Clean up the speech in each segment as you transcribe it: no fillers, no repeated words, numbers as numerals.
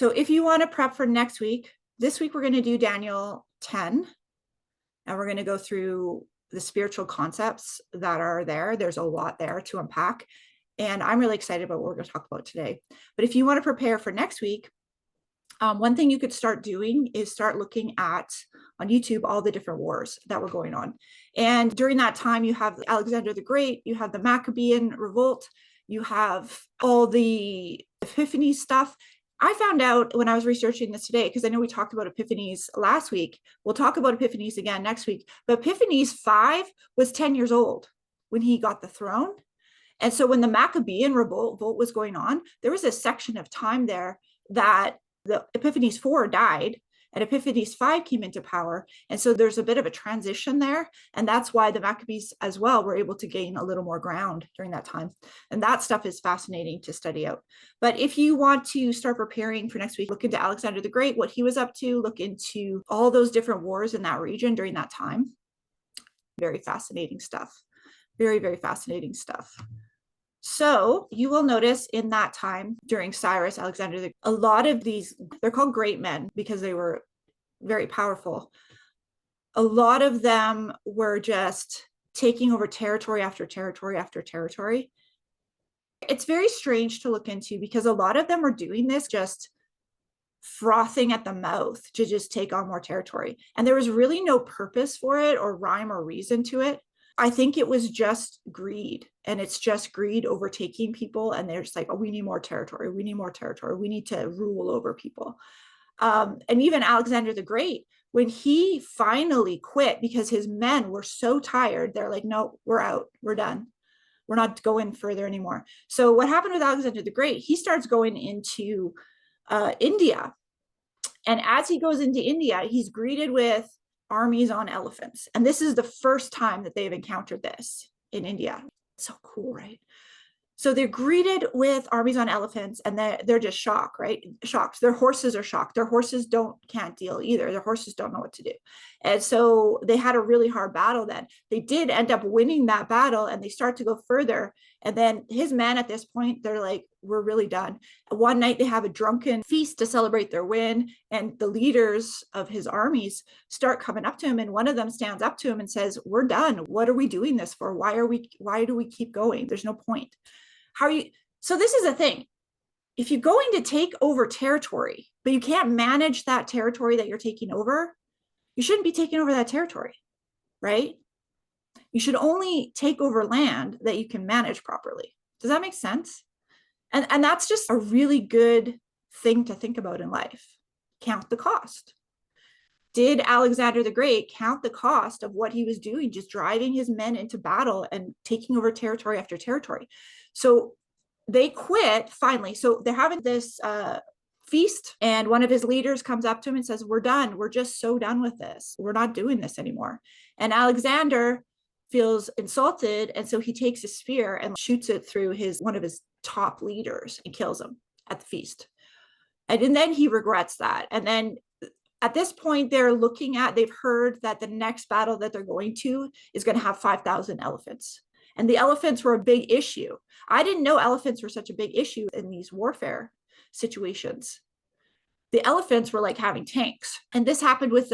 So if you want to prep for next week, this week we're going to do Daniel 10, and we're going to go through the spiritual concepts that are there. There's a lot there to unpack, and I'm really excited about what we're going to talk about today. But if you want to prepare for next week, one thing you could start doing is start looking at on YouTube all the different wars that were going on. And during that time, you have Alexander the Great, you have the Maccabean revolt, you have all the Epiphany stuff. I found out when I was researching this today, because I know we talked about Epiphanies last week. We'll talk about Epiphanies again next week. But Epiphanies 5 was 10 years old when he got the throne. And so when the Maccabean revolt was going on, there was a section of time there that the Epiphanies 4 died and Epiphanies 5 came into power. And so there's a bit of a transition there. And that's why the Maccabees as well were able to gain a little more ground during that time. And that stuff is fascinating to study out. But if you want to start preparing for next week, look into Alexander the Great, what he was up to, look into all those different wars in that region during that time. Very fascinating stuff. Very, very fascinating stuff. So you will notice in that time during Cyrus, Alexander, a lot of these, they're called great men because they were very powerful. A lot of them were just taking over territory after territory after territory. It's very strange to look into because a lot of them are doing this just frothing at the mouth to just take on more territory. And there was really no purpose for it or rhyme or reason to it. I think it was just greed, and it's just greed overtaking people. And they're just like, oh, we need more territory. We need more territory. We need to rule over people. And even Alexander the Great, when he finally quit because his men were so tired, they're like, no, we're out. We're done. We're not going further anymore. So what happened with Alexander the Great, he starts going into India. And as he goes into India, he's greeted with armies on elephants. And this is the first time that they've encountered this in India. So cool, right? So they're greeted with armies on elephants, and they're just shocked, right? Shocked. Their horses are shocked. Their horses can't deal either. Their horses don't know what to do. And so they had a really hard battle then. They did end up winning that battle, and they start to go further. And then his men at this point, they're like, we're really done. One night they have a drunken feast to celebrate their win. And the leaders of his armies start coming up to him. And one of them stands up to him and says, we're done. What are we doing this for? Why do we keep going? There's no point. So this is a thing. If you're going to take over territory, but you can't manage that territory that you're taking over, you shouldn't be taking over that territory, right? You should only take over land that you can manage properly. Does that make sense? And that's just a really good thing to think about in life. Count the cost. Did Alexander the Great count the cost of what he was doing, just driving his men into battle and taking over territory after territory? So they quit finally. So they're having this feast, and one of his leaders comes up to him and says, we're done. We're just so done with this. We're not doing this anymore. And Alexander feels insulted. And so he takes a spear and shoots it through one of his top leaders and kills him at the feast. And then he regrets that. And then at this point, they've heard that the next battle that they're going to is going to have 5,000 elephants. And the elephants were a big issue. I didn't know elephants were such a big issue in these warfare situations. The elephants were like having tanks. And this happened with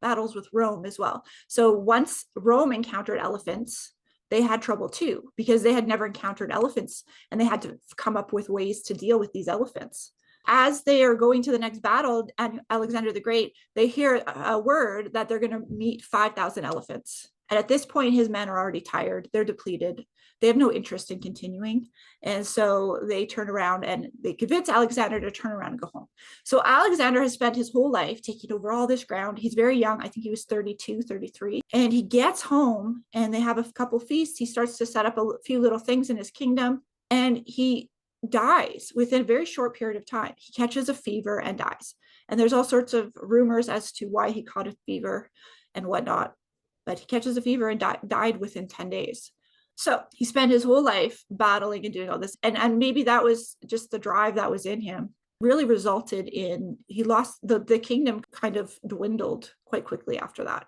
battles with Rome as well. So once Rome encountered elephants, they had trouble too, because they had never encountered elephants, and they had to come up with ways to deal with these elephants. As they are going to the next battle, and Alexander the Great, they hear a word that they're going to meet 5,000 elephants. And at this point, his men are already tired. They're depleted. They have no interest in continuing. And so they turn around and they convince Alexander to turn around and go home. So Alexander has spent his whole life taking over all this ground. He's very young. I think he was 32, 33. And he gets home and they have a couple feasts. He starts to set up a few little things in his kingdom, and he dies within a very short period of time. He catches a fever and dies. And there's all sorts of rumors as to why he caught a fever and whatnot. But he catches a fever and died within 10 days. So he spent his whole life battling and doing all this. And maybe that was just the drive that was in him, really resulted in, he lost, the kingdom kind of dwindled quite quickly after that.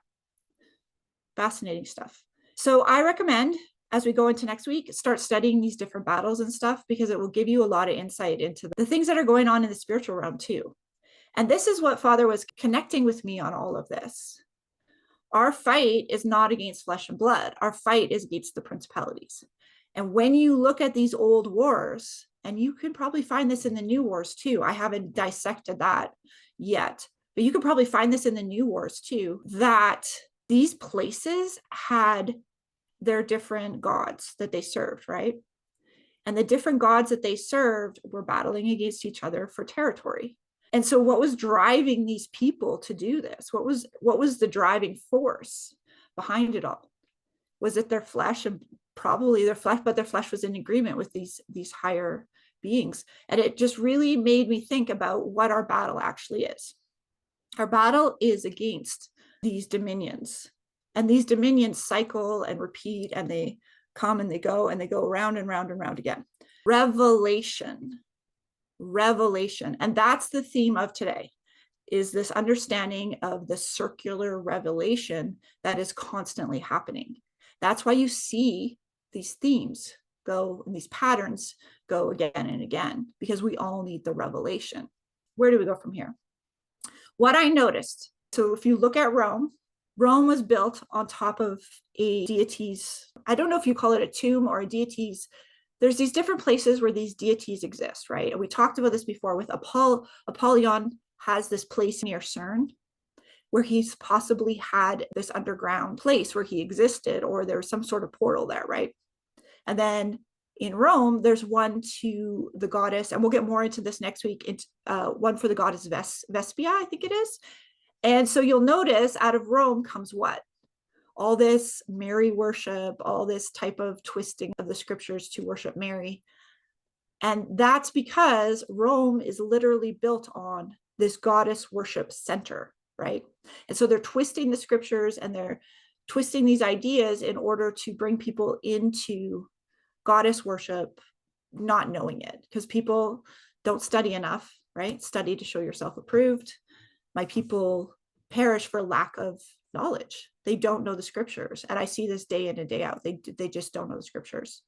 Fascinating stuff. So I recommend as we go into next week, start studying these different battles and stuff, because it will give you a lot of insight into the things that are going on in the spiritual realm too. And this is what Father was connecting with me on all of this. Our fight is not against flesh and blood. Our fight is against the principalities. And when you look at these old wars, and you can probably find this in the new wars too, I haven't dissected that yet, but you can probably find this in the new wars too, that these places had their different gods that they served, right? And the different gods that they served were battling against each other for territory. And so what was driving these people to do this? What was the driving force behind it all? Was it their flesh? And probably their flesh, but their flesh was in agreement with these higher beings. And it just really made me think about what our battle actually is. Our battle is against these dominions. And these dominions cycle and repeat, and they come and they go around and round and round again. Revelation. And that's the theme of today, is this understanding of the circular revelation that is constantly happening. That's why you see these themes go, and these patterns go again and again, because we all need the revelation. Where do we go from here? What I noticed, so if you look at Rome was built on top of a deity's, I don't know if you call it a tomb or a deity's, there's these different places where these deities exist, right? And we talked about this before with Apollyon has this place near CERN where he's possibly had this underground place where he existed, or there's some sort of portal there, right? And then in Rome, there's one to the goddess, and we'll get more into this next week, one for the goddess Vespia, I think it is. And so you'll notice out of Rome comes what? All this Mary worship, all this type of twisting of the scriptures to worship Mary. And that's because Rome is literally built on this goddess worship center, right? And so they're twisting the scriptures and they're twisting these ideas in order to bring people into goddess worship, not knowing it, because people don't study enough, right? Study to show yourself approved. My people perish for lack of knowledge. They don't know the scriptures. And I see this day in and day out. They just don't know the scriptures.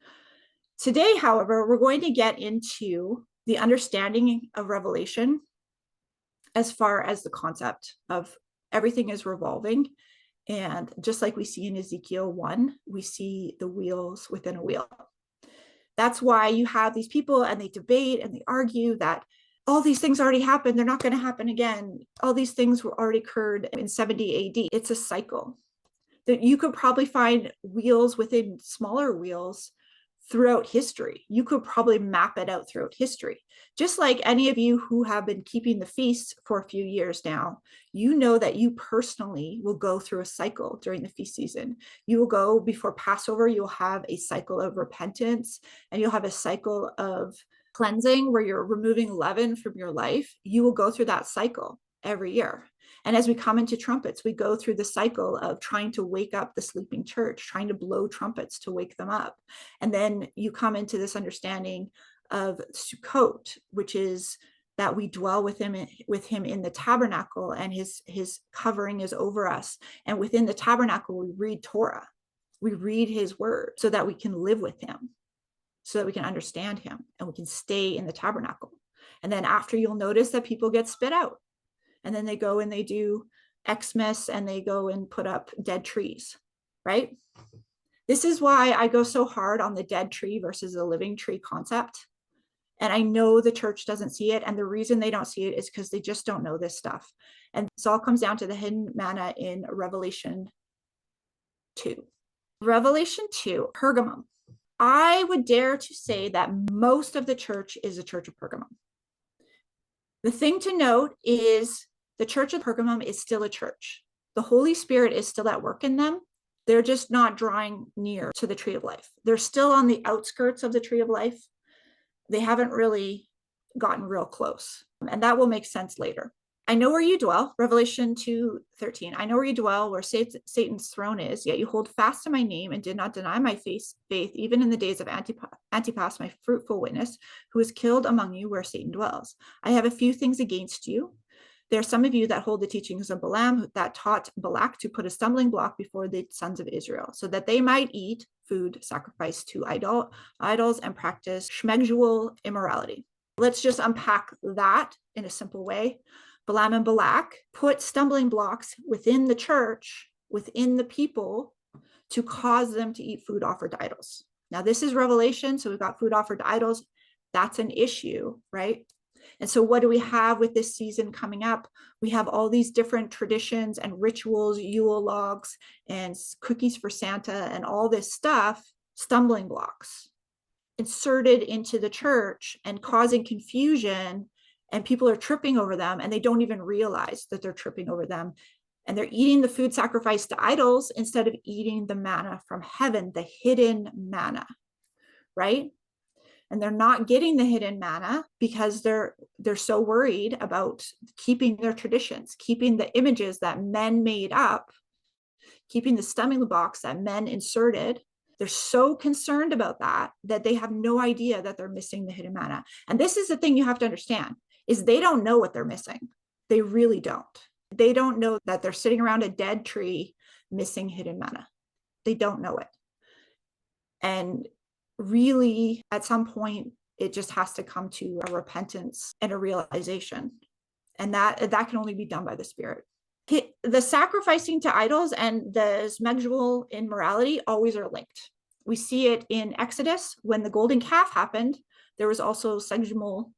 Today, however, we're going to get into the understanding of Revelation as far as the concept of everything is revolving. And just like we see in Ezekiel 1, we see the wheels within a wheel. That's why you have these people and they debate and they argue that all these things already happened. They're not going to happen again. All these things were already occurred in 70 AD. It's a cycle that you could probably find wheels within smaller wheels throughout history. You could probably map it out throughout history. Just like any of you who have been keeping the feasts for a few years now, you know that you personally will go through a cycle during the feast season. You will go before Passover, you'll have a cycle of repentance, and you'll have a cycle of cleansing where you're removing leaven from your life. You will go through that cycle every year. And as we come into trumpets, we go through the cycle of trying to wake up the sleeping church, trying to blow trumpets to wake them up. And then you come into this understanding of Sukkot, which is that we dwell with him in the tabernacle, and his covering is over us. And within the tabernacle, we read Torah. We read his word so that we can live with him, so that we can understand him, and we can stay in the tabernacle. And then after, you'll notice that people get spit out. And then they go and they do Xmas and they go and put up dead trees, right? This is why I go so hard on the dead tree versus the living tree concept. And I know the church doesn't see it. And the reason they don't see it is because they just don't know this stuff. And this all comes down to the hidden manna in Revelation 2. Revelation 2, Pergamum. I would dare to say that most of the church is the church of Pergamum. The thing to note is the church of Pergamum is still a church. The Holy Spirit is still at work in them. They're just not drawing near to the tree of life. They're still on the outskirts of the tree of life. They haven't really gotten real close. And that will make sense later. I know where you dwell, Revelation 2:13. I know where you dwell, where Satan's throne is, yet you hold fast to my name and did not deny my faith, even in the days of Antipas, my fruitful witness, who was killed among you where Satan dwells. I have a few things against you. There are some of you that hold the teachings of Balaam, that taught Balak to put a stumbling block before the sons of Israel, so that they might eat food sacrificed to idols and practice sexual immorality. Let's just unpack that in a simple way. Balaam and Balak put stumbling blocks within the church, within the people, to cause them to eat food offered to idols. Now, this is Revelation, so we've got food offered to idols. That's an issue, right? And so what do we have with this season coming up? We have all these different traditions and rituals, Yule logs and cookies for Santa and all this stuff, stumbling blocks inserted into the church and causing confusion, and people are tripping over them and they don't even realize that they're tripping over them. And they're eating the food sacrificed to idols instead of eating the manna from heaven, the hidden manna, right? And they're not getting the hidden manna because they're so worried about keeping their traditions, keeping the images that men made up, keeping the stumbling blocks that men inserted. They're so concerned about that they have no idea that they're missing the hidden manna. And this is the thing you have to understand, is they don't know what they're missing. They really don't. They don't know that they're sitting around a dead tree missing hidden manna. They don't know it. And really, at some point, it just has to come to a repentance and a realization. And that can only be done by the Spirit. The sacrificing to idols and the sexual immorality always are linked. We see it in Exodus. When the golden calf happened, there was also sexual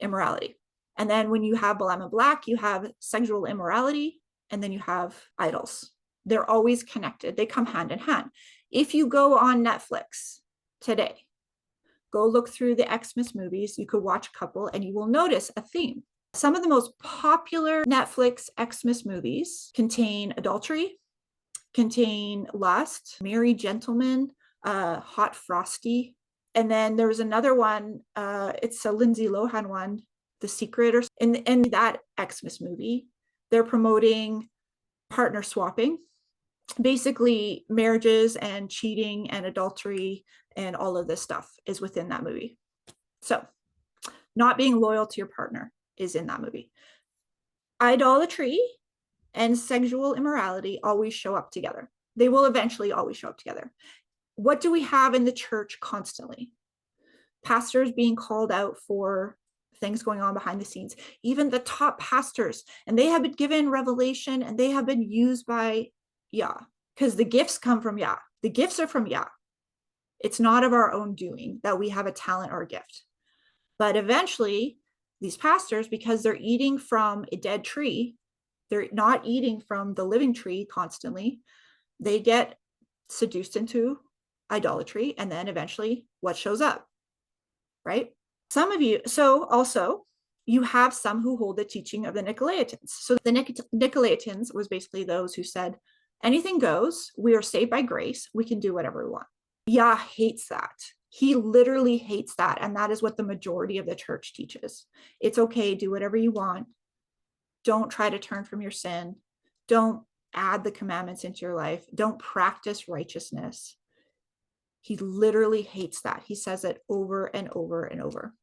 immorality. And then when you have Balaam and Balak, you have sexual immorality, and then you have idols. They're always connected. They come hand in hand. If you go on Netflix today, go look through the Xmas movies, you could watch a couple and you will notice a theme. Some of the most popular Netflix Xmas movies contain adultery, contain lust, Merry Gentlemen, Hot Frosty. And then there was another one, it's a Lindsay Lohan one, The Secret. Or in that Xmas movie, they're promoting partner swapping, basically marriages and cheating and adultery and all of this stuff is within that movie. So not being loyal to your partner is in that movie. Idolatry and sexual immorality always show up together. They will eventually always show up together. What do we have in the church constantly? Pastors being called out for things going on behind the scenes, even the top pastors, and they have been given revelation and they have been used by Yah, because the gifts come from Yah. The gifts are from Yah. It's not of our own doing that we have a talent or a gift. But eventually, these pastors, because they're eating from a dead tree, they're not eating from the living tree constantly, they get seduced into idolatry, and then eventually what shows up, right? Some of you, so also you have some who hold the teaching of the Nicolaitans. So the Nicolaitans was basically those who said, anything goes, we are saved by grace, we can do whatever we want. Yah hates that. He literally hates that. And that is what the majority of the church teaches. It's okay, do whatever you want. Don't try to turn from your sin. Don't add the commandments into your life. Don't practice righteousness. He literally hates that. He says it over and over and over.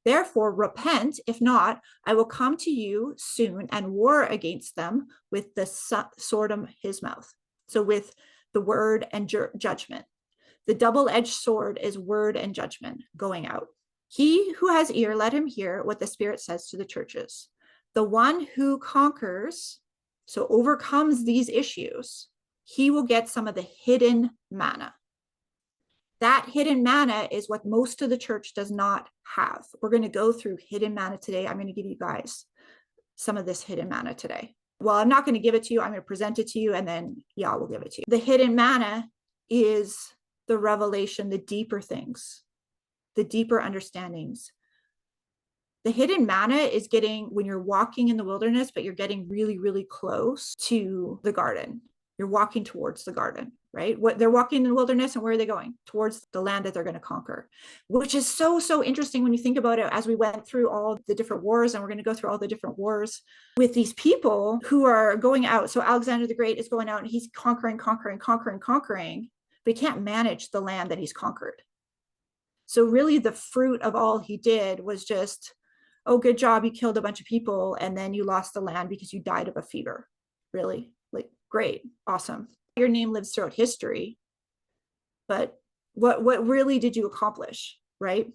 Therefore, repent. If not, I will come to you soon and war against them with the sword of his mouth. So with the word and judgment. The double-edged sword is word and judgment going out. He who has ear, let him hear what the Spirit says to the churches. The one who conquers, so overcomes these issues, he will get some of the hidden manna. That hidden manna is what most of the church does not have. We're going to go through hidden manna today. I'm going to give you guys some of this hidden manna today. Well, I'm not going to give it to you. I'm going to present it to you, and then Yah will give it to you. The hidden manna is the revelation, the deeper things, the deeper understandings. The hidden manna is getting when you're walking in the wilderness, but you're getting really, really close to the garden. You're walking towards the garden, right? They're walking in the wilderness, and where are they going? Towards the land that they're going to conquer, which is so, so interesting when you think about it. As we went through all the different wars, and we're going to go through all the different wars with these people who are going out. So Alexander the Great is going out and he's conquering, but he can't manage the land that he's conquered. So really the fruit of all he did was just, oh, good job, you killed a bunch of people, and then you lost the land because you died of a fever. Really? Like, great, awesome. Your name lives throughout history, but what really did you accomplish, right?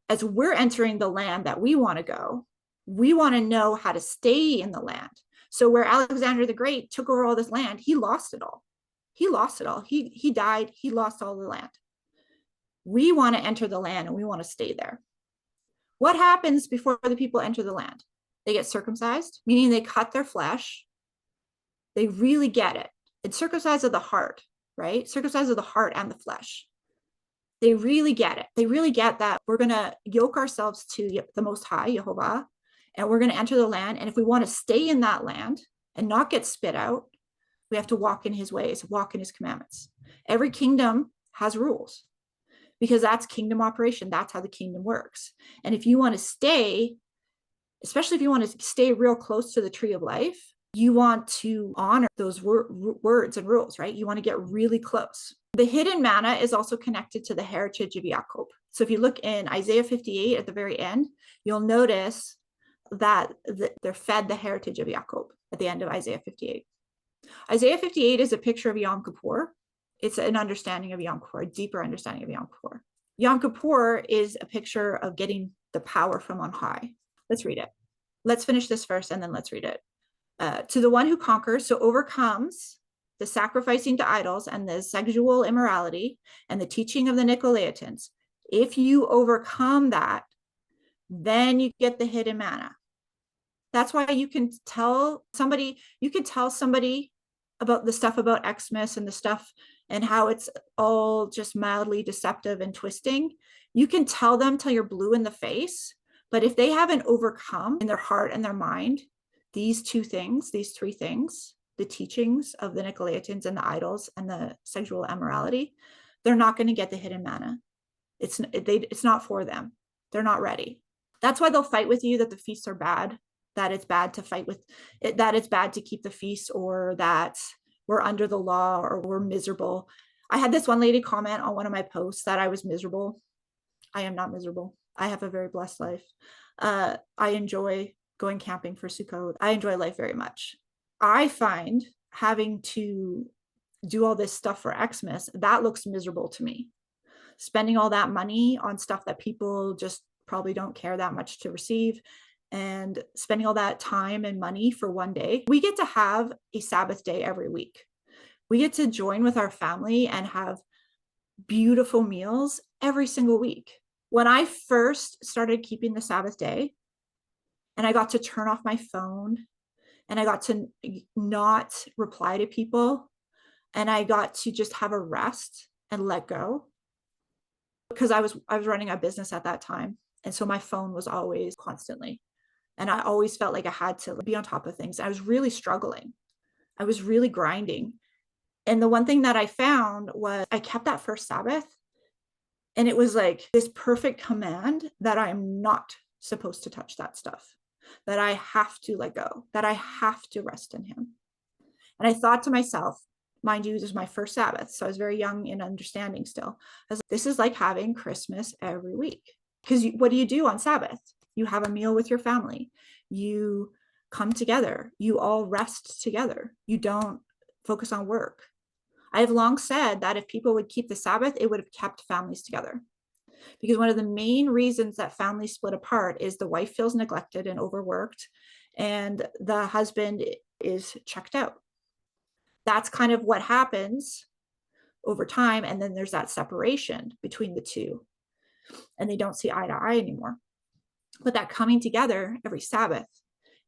As we're entering the land that we want to go, we want to know how to stay in the land. So where Alexander the Great took over all this land, he lost it all. He lost it all. He died. He lost all the land. We want to enter the land and we want to stay there. What happens before the people enter the land? They get circumcised, meaning they cut their flesh. They really get it. It's circumcised of the heart, right? Circumcised of the heart and the flesh. They really get it. They really get that we're going to yoke ourselves to the Most High, Jehovah, and we're going to enter the land. And if we want to stay in that land and not get spit out, we have to walk in his ways, walk in his commandments. Every kingdom has rules because that's kingdom operation. That's how the kingdom works. And if you want to stay, especially if you want to stay real close to the tree of life, you want to honor those words and rules, right? You want to get really close. The hidden manna is also connected to the heritage of Jacob. So if you look in Isaiah 58 at the very end, you'll notice that they're fed the heritage of Jacob at the end of Isaiah 58. Isaiah 58 is a picture of Yom Kippur. It's an understanding of Yom Kippur, a deeper understanding of Yom Kippur. Yom Kippur is a picture of getting the power from on high. Let's read it. Let's finish this verse and then let's read it. To the one who conquers, so overcomes the sacrificing to idols and the sexual immorality and the teaching of the Nicolaitans. If you overcome that, then you get the hidden manna. That's why you can tell somebody about the stuff about Xmas and the stuff and how it's all just mildly deceptive and twisting. You can tell them till you're blue in the face, but if they haven't overcome in their heart and their mind these two things, these three things, the teachings of the Nicolaitans and the idols and the sexual immorality, they're not going to get the hidden manna. It's not for them. They're not ready. That's why they'll fight with you that the feasts are bad, that it's bad to fight with it, that it's bad to keep the feast, or that we're under the law or we're miserable. I had this one lady comment on one of my posts that I was miserable. I am not miserable. I have a very blessed life. I enjoy going camping for Sukkot. I enjoy life very much. I find having to do all this stuff for Xmas, that looks miserable to me. Spending all that money on stuff that people just probably don't care that much to receive, and spending all that time and money for one day. We get to have a Sabbath day every week. We get to join with our family and have beautiful meals every single week. When I first started keeping the Sabbath day, and I got to turn off my phone, and I got to not reply to people, and I got to just have a rest and let go, because I was running a business at that time. And so my phone was always constantly, and I always felt like I had to be on top of things. I was really struggling. I was really grinding. And the one thing that I found was I kept that first Sabbath, and it was like this perfect command that I'm not supposed to touch that stuff, that I have to let go, that I have to rest in him. And I thought to myself, mind you, this is my first Sabbath, so I was very young in understanding still. I was like, this is like having Christmas every week. Because what do you do on Sabbath? You have a meal with your family. You come together. You all rest together. You don't focus on work. I have long said that if people would keep the Sabbath, it would have kept families together. Because one of the main reasons that families split apart is the wife feels neglected and overworked, and the husband is checked out. That's kind of what happens over time. And then there's that separation between the two, and they don't see eye to eye anymore. But that coming together every Sabbath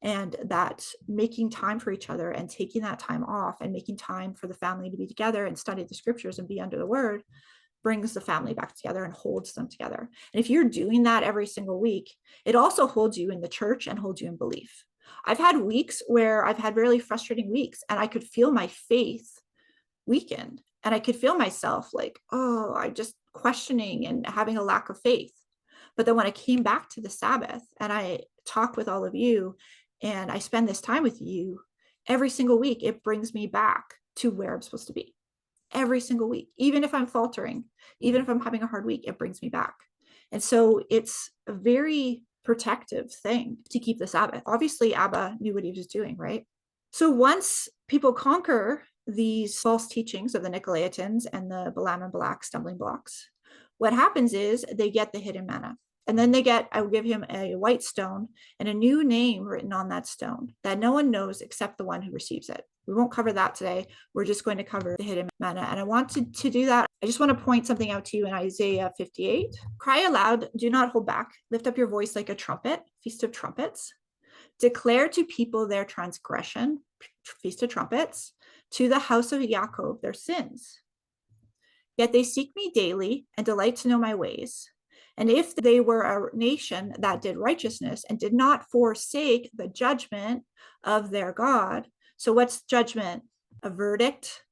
and that making time for each other and taking that time off and making time for the family to be together and study the scriptures and be under the word brings the family back together and holds them together. And if you're doing that every single week, it also holds you in the church and holds you in belief. I've had weeks where I've had really frustrating weeks, and I could feel my faith weaken, and I could feel myself like, oh, I'm just questioning and having a lack of faith. But then when I came back to the Sabbath and I talk with all of you and I spend this time with you every single week, it brings me back to where I'm supposed to be every single week. Even if I'm faltering, even if I'm having a hard week, it brings me back. And so it's a very protective thing to keep the Sabbath. Obviously, Abba knew what he was doing, right? So once people conquer these false teachings of the Nicolaitans and the Balaam and Balak stumbling blocks, what happens is they get the hidden manna. And then I will give him a white stone and a new name written on that stone that no one knows except the one who receives it. We won't cover that today. We're just going to cover the hidden manna. And I want to do that. I just want to point something out to you in Isaiah 58. Cry aloud, do not hold back. Lift up your voice like a trumpet, Feast of Trumpets. Declare to people their transgression, Feast of Trumpets, to the house of Jacob their sins. Yet they seek me daily and delight to know my ways. And if they were a nation that did righteousness and did not forsake the judgment of their God. So what's judgment? A verdict,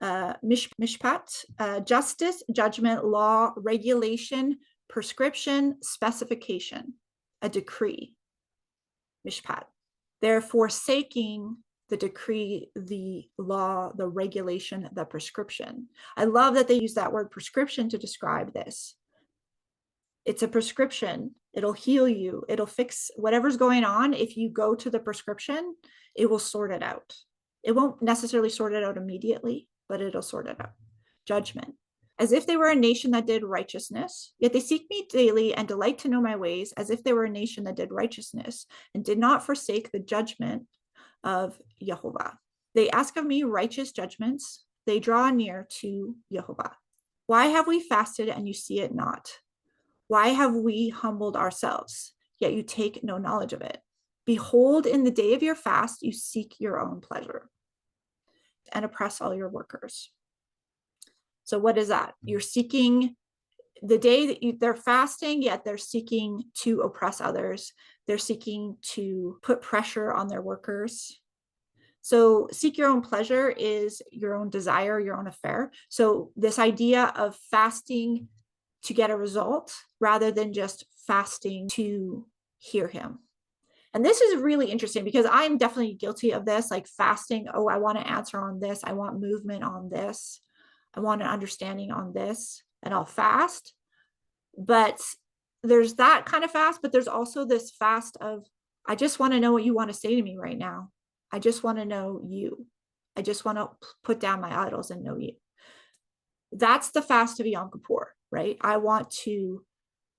mishpat, justice, judgment, law, regulation, prescription, specification, a decree, mishpat. They're forsaking the decree, the law, the regulation, the prescription. I love that they use that word prescription to describe this. It's a prescription. It'll heal you. It'll fix whatever's going on. If you go to the prescription, it will sort it out. It won't necessarily sort it out immediately, but it'll sort it out. Judgment. As if they were a nation that did righteousness, yet they seek me daily and delight to know my ways, as if they were a nation that did righteousness and did not forsake the judgment of Jehovah. They ask of me righteous judgments. They draw near to Jehovah. Why have we fasted and you see it not? Why have we humbled ourselves, yet you take no knowledge of it? Behold, in the day of your fast, you seek your own pleasure and oppress all your workers. So what is that? You're seeking the day that they're fasting, yet they're seeking to oppress others. They're seeking to put pressure on their workers. So seek your own pleasure is your own desire, your own affair. So this idea of fasting to get a result rather than just fasting to hear him. And this is really interesting because I'm definitely guilty of this, like fasting. Oh, I want to answer on this. I want movement on this. I want an understanding on this, and I'll fast. But there's that kind of fast, but there's also this fast of, I just want to know what you want to say to me right now. I just want to know you. I just want to put down my idols and know you. That's the fast of Yom Kippur, right? I want to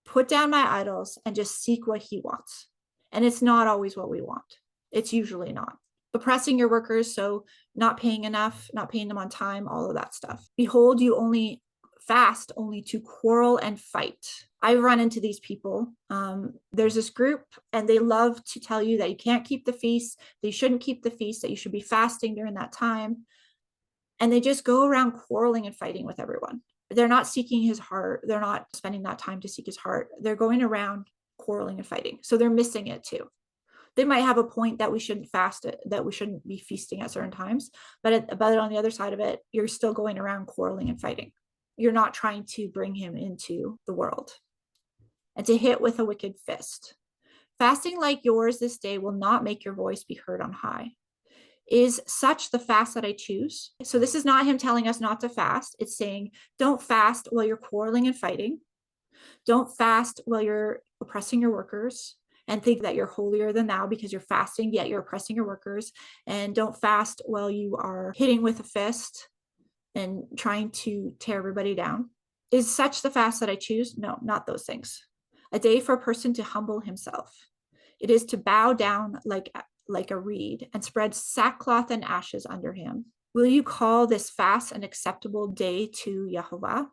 put down my idols and just seek what he wants. And it's not always what we want. It's usually not. Oppressing your workers, so not paying enough, not paying them on time, all of that stuff. Behold, you only fast only to quarrel and fight. I've run into these people. There's this group and they love to tell you that you can't keep the feast, that you shouldn't keep the feast, that you should be fasting during that time. And they just go around quarreling and fighting with everyone. They're not seeking his heart. They're not spending that time to seek his heart. They're going around quarreling and fighting. So they're missing it too. They might have a point that we shouldn't fast it, that we shouldn't be feasting at certain times. But on the other side of it, you're still going around quarreling and fighting. You're not trying to bring him into the world. And to hit with a wicked fist. Fasting like yours this day will not make your voice be heard on high. Is such the fast that I choose? So this is not him telling us not to fast. It's saying, don't fast while you're quarreling and fighting. Don't fast while you're oppressing your workers and think that you're holier than thou because you're fasting, yet you're oppressing your workers. And don't fast while you are hitting with a fist and trying to tear everybody down. Is such the fast that I choose? No, not those things. A day for a person to humble himself. It is to bow down like a reed and spread sackcloth and ashes under him. Will you call this fast an acceptable day to Jehovah?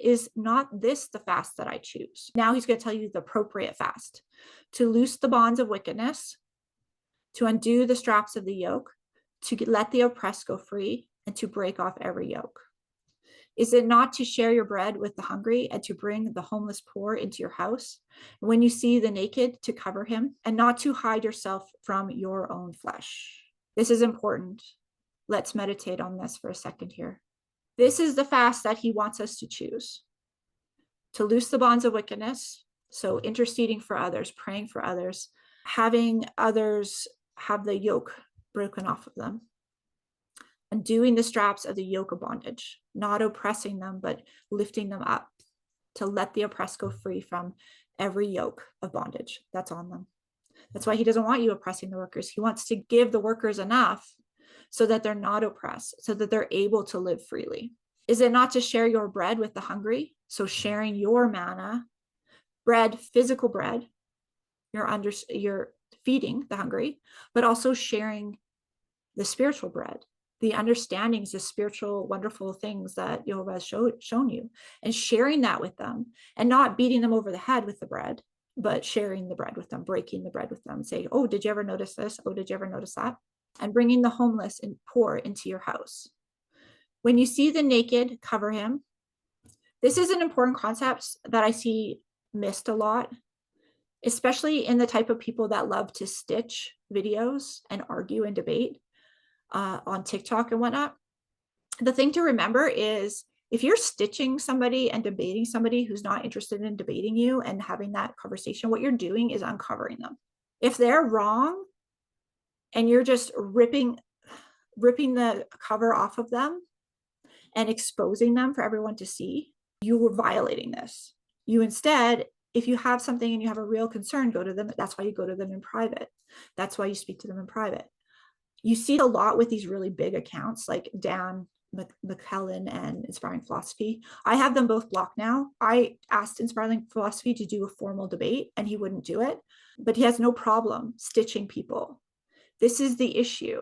Is not this the fast that I choose? Now he's going to tell you the appropriate fast. To loose the bonds of wickedness, to undo the straps of the yoke, to let the oppressed go free, and to break off every yoke. Is it not to share your bread with the hungry and to bring the homeless poor into your house? And when you see the naked, to cover him, and not to hide yourself from your own flesh? This is important. Let's meditate on this for a second here. This is the fast that he wants us to choose. To loose the bonds of wickedness, so interceding for others, praying for others, having others have the yoke broken off of them. Undoing the straps of the yoke of bondage, not oppressing them, but lifting them up to let the oppressed go free from every yoke of bondage that's on them. That's why he doesn't want you oppressing the workers. He wants to give the workers enough so that they're not oppressed, so that they're able to live freely? Is it not to share your bread with the hungry? So sharing your manna, bread, physical bread, you're feeding the hungry, but also sharing the spiritual bread, the understandings, the spiritual, wonderful things that Jehovah has shown you, and sharing that with them, and not beating them over the head with the bread, but sharing the bread with them, breaking the bread with them, saying, oh, did you ever notice this? Oh, did you ever notice that? And bringing the homeless and poor into your house. When you see the naked, cover him. This is an important concept that I see missed a lot, especially in the type of people that love to stitch videos and argue and debate on TikTok and whatnot. The thing to remember is, if you're stitching somebody and debating somebody who's not interested in debating you and having that conversation, what you're doing is uncovering them. If they're wrong and you're just ripping the cover off of them and exposing them for everyone to see, you were violating this. You instead, if you have something and you have a real concern, go to them. That's why you go to them in private. That's why you speak to them in private. You see a lot with these really big accounts like Dan McKellen and Inspiring Philosophy. I have them both blocked now. I asked Inspiring Philosophy to do a formal debate and he wouldn't do it, but he has no problem stitching people. This is the issue.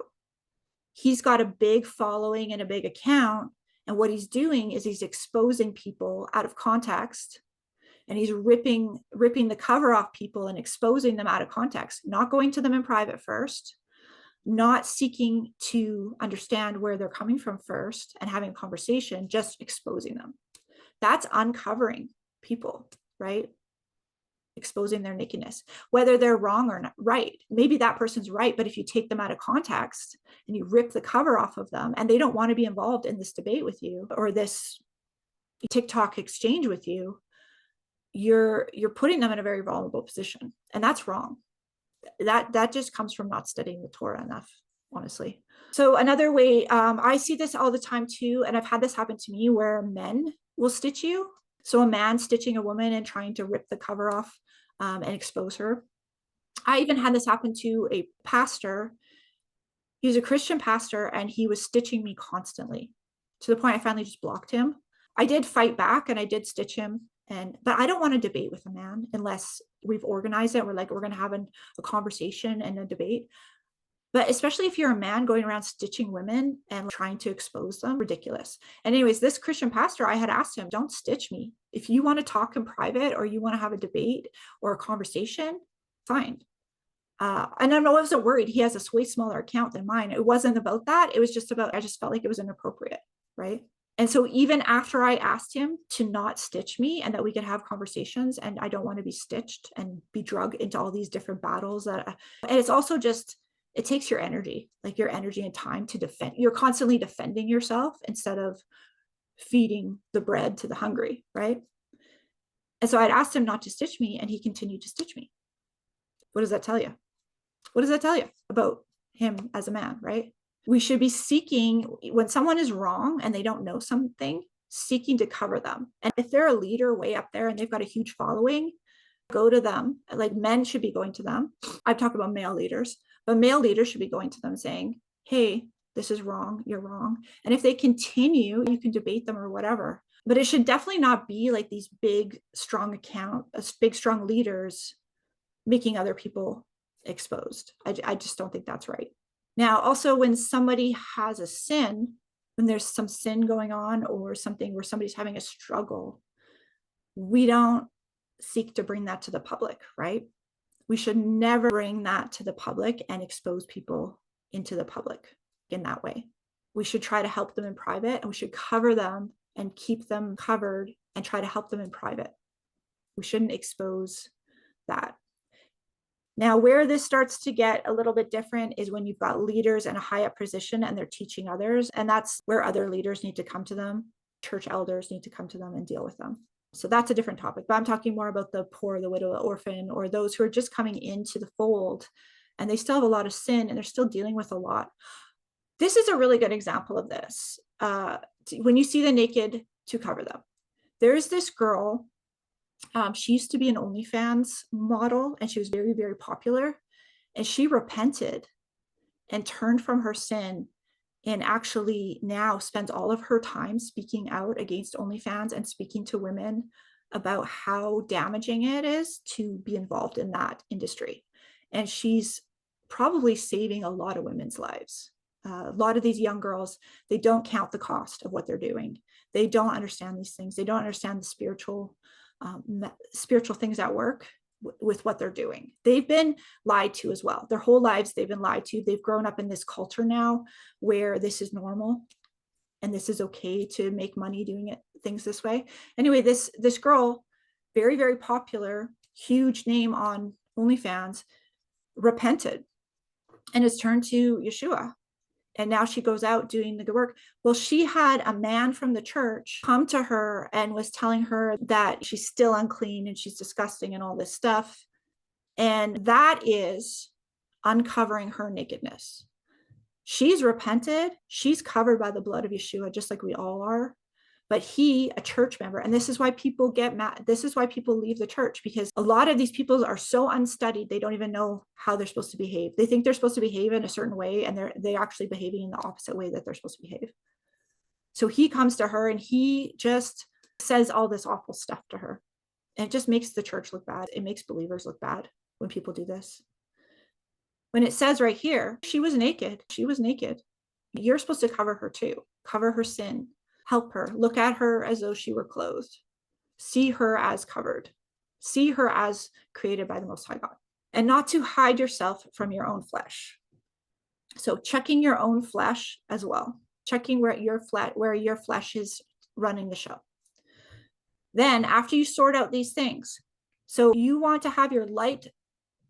He's got a big following and a big account, and what he's doing is he's exposing people out of context, and he's ripping the cover off people and exposing them out of context, not going to them in private first, not seeking to understand where they're coming from first and having a conversation, just exposing them. That's uncovering people, right? Exposing their nakedness, whether they're wrong or not right. Maybe that person's right, but if you take them out of context and you rip the cover off of them and they don't want to be involved in this debate with you or this TikTok exchange with you, you're putting them in a very vulnerable position, and that's wrong. That just comes from not studying the Torah enough, honestly. So another way, I see this all the time too, and I've had this happen to me where men will stitch you. So a man stitching a woman and trying to rip the cover off and expose her. I even had this happen to a pastor. He was a Christian pastor and he was stitching me constantly, to the point I finally just blocked him. I did fight back and I did stitch him, but I don't want to debate with a man unless we've organized it. We're going to have a conversation and a debate. But especially if you're a man going around stitching women and trying to expose them, ridiculous. And anyways, this Christian pastor, I had asked him, don't stitch me. If you want to talk in private or you want to have a debate or a conversation, fine. And I wasn't worried. He has a way smaller account than mine. It wasn't about that. It was just about, I just felt like it was inappropriate, right? And so even after I asked him to not stitch me and that we could have conversations, and I don't want to be stitched and be drugged into all these different battles and it's also just, it takes your energy, like your energy and time to defend. You're constantly defending yourself instead of feeding the bread to the hungry, right? And so I'd asked him not to stitch me and he continued to stitch me. What does that tell you? What does that tell you about him as a man, right? We should be seeking, when someone is wrong and they don't know something, seeking to cover them. And if they're a leader way up there and they've got a huge following, go to them. Like men should be going to them. I've talked about male leaders, but male leaders should be going to them saying, hey, this is wrong, you're wrong. And if they continue, you can debate them or whatever. But it should definitely not be like these big, strong big, strong leaders making other people exposed. I just don't think that's right. Now, also when somebody has a sin, when there's some sin going on or something where somebody's having a struggle, we don't seek to bring that to the public, right? We should never bring that to the public and expose people into the public in that way. We should try to help them in private, and we should cover them and keep them covered and try to help them in private. We shouldn't expose that. Now, where this starts to get a little bit different is when you've got leaders in a high up position and they're teaching others, and that's where other leaders need to come to them. Church elders need to come to them and deal with them. So that's a different topic, but I'm talking more about the poor, the widow, the orphan, or those who are just coming into the fold and they still have a lot of sin and they're still dealing with a lot. This is a really good example of this. When you see the naked, to cover them. There's this girl. She used to be an OnlyFans model and she was very, very popular. And she repented and turned from her sin and actually now spends all of her time speaking out against OnlyFans and speaking to women about how damaging it is to be involved in that industry. And she's probably saving a lot of women's lives. A lot of these young girls, they don't count the cost of what they're doing. They don't understand these things. They don't understand the spiritual things at work with what they're doing. They've been lied to as well. Their whole lives, they've been lied to. They've grown up in this culture now where this is normal and this is okay to make money doing things this way. Anyway, this girl, very, very popular, huge name on OnlyFans, repented and has turned to Yeshua. And now she goes out doing the good work. Well, she had a man from the church come to her and was telling her that she's still unclean and she's disgusting and all this stuff. And that is uncovering her nakedness. She's repented. She's covered by the blood of Yeshua, just like we all are. But he, a church member, and this is why people get mad. This is why people leave the church, because a lot of these people are so unstudied, they don't even know how they're supposed to behave. They think they're supposed to behave in a certain way, and they're actually behaving in the opposite way that they're supposed to behave. So he comes to her and he just says all this awful stuff to her. And it just makes the church look bad. It makes believers look bad when people do this. When it says right here, she was naked. She was naked. You're supposed to cover her too. Cover her sin. Help her. Look at her as though she were clothed. See her as covered. See her as created by the Most High God. And not to hide yourself from your own flesh. So checking your own flesh as well. Checking where your flesh is running the show. Then after you sort out these things, so you want to have your light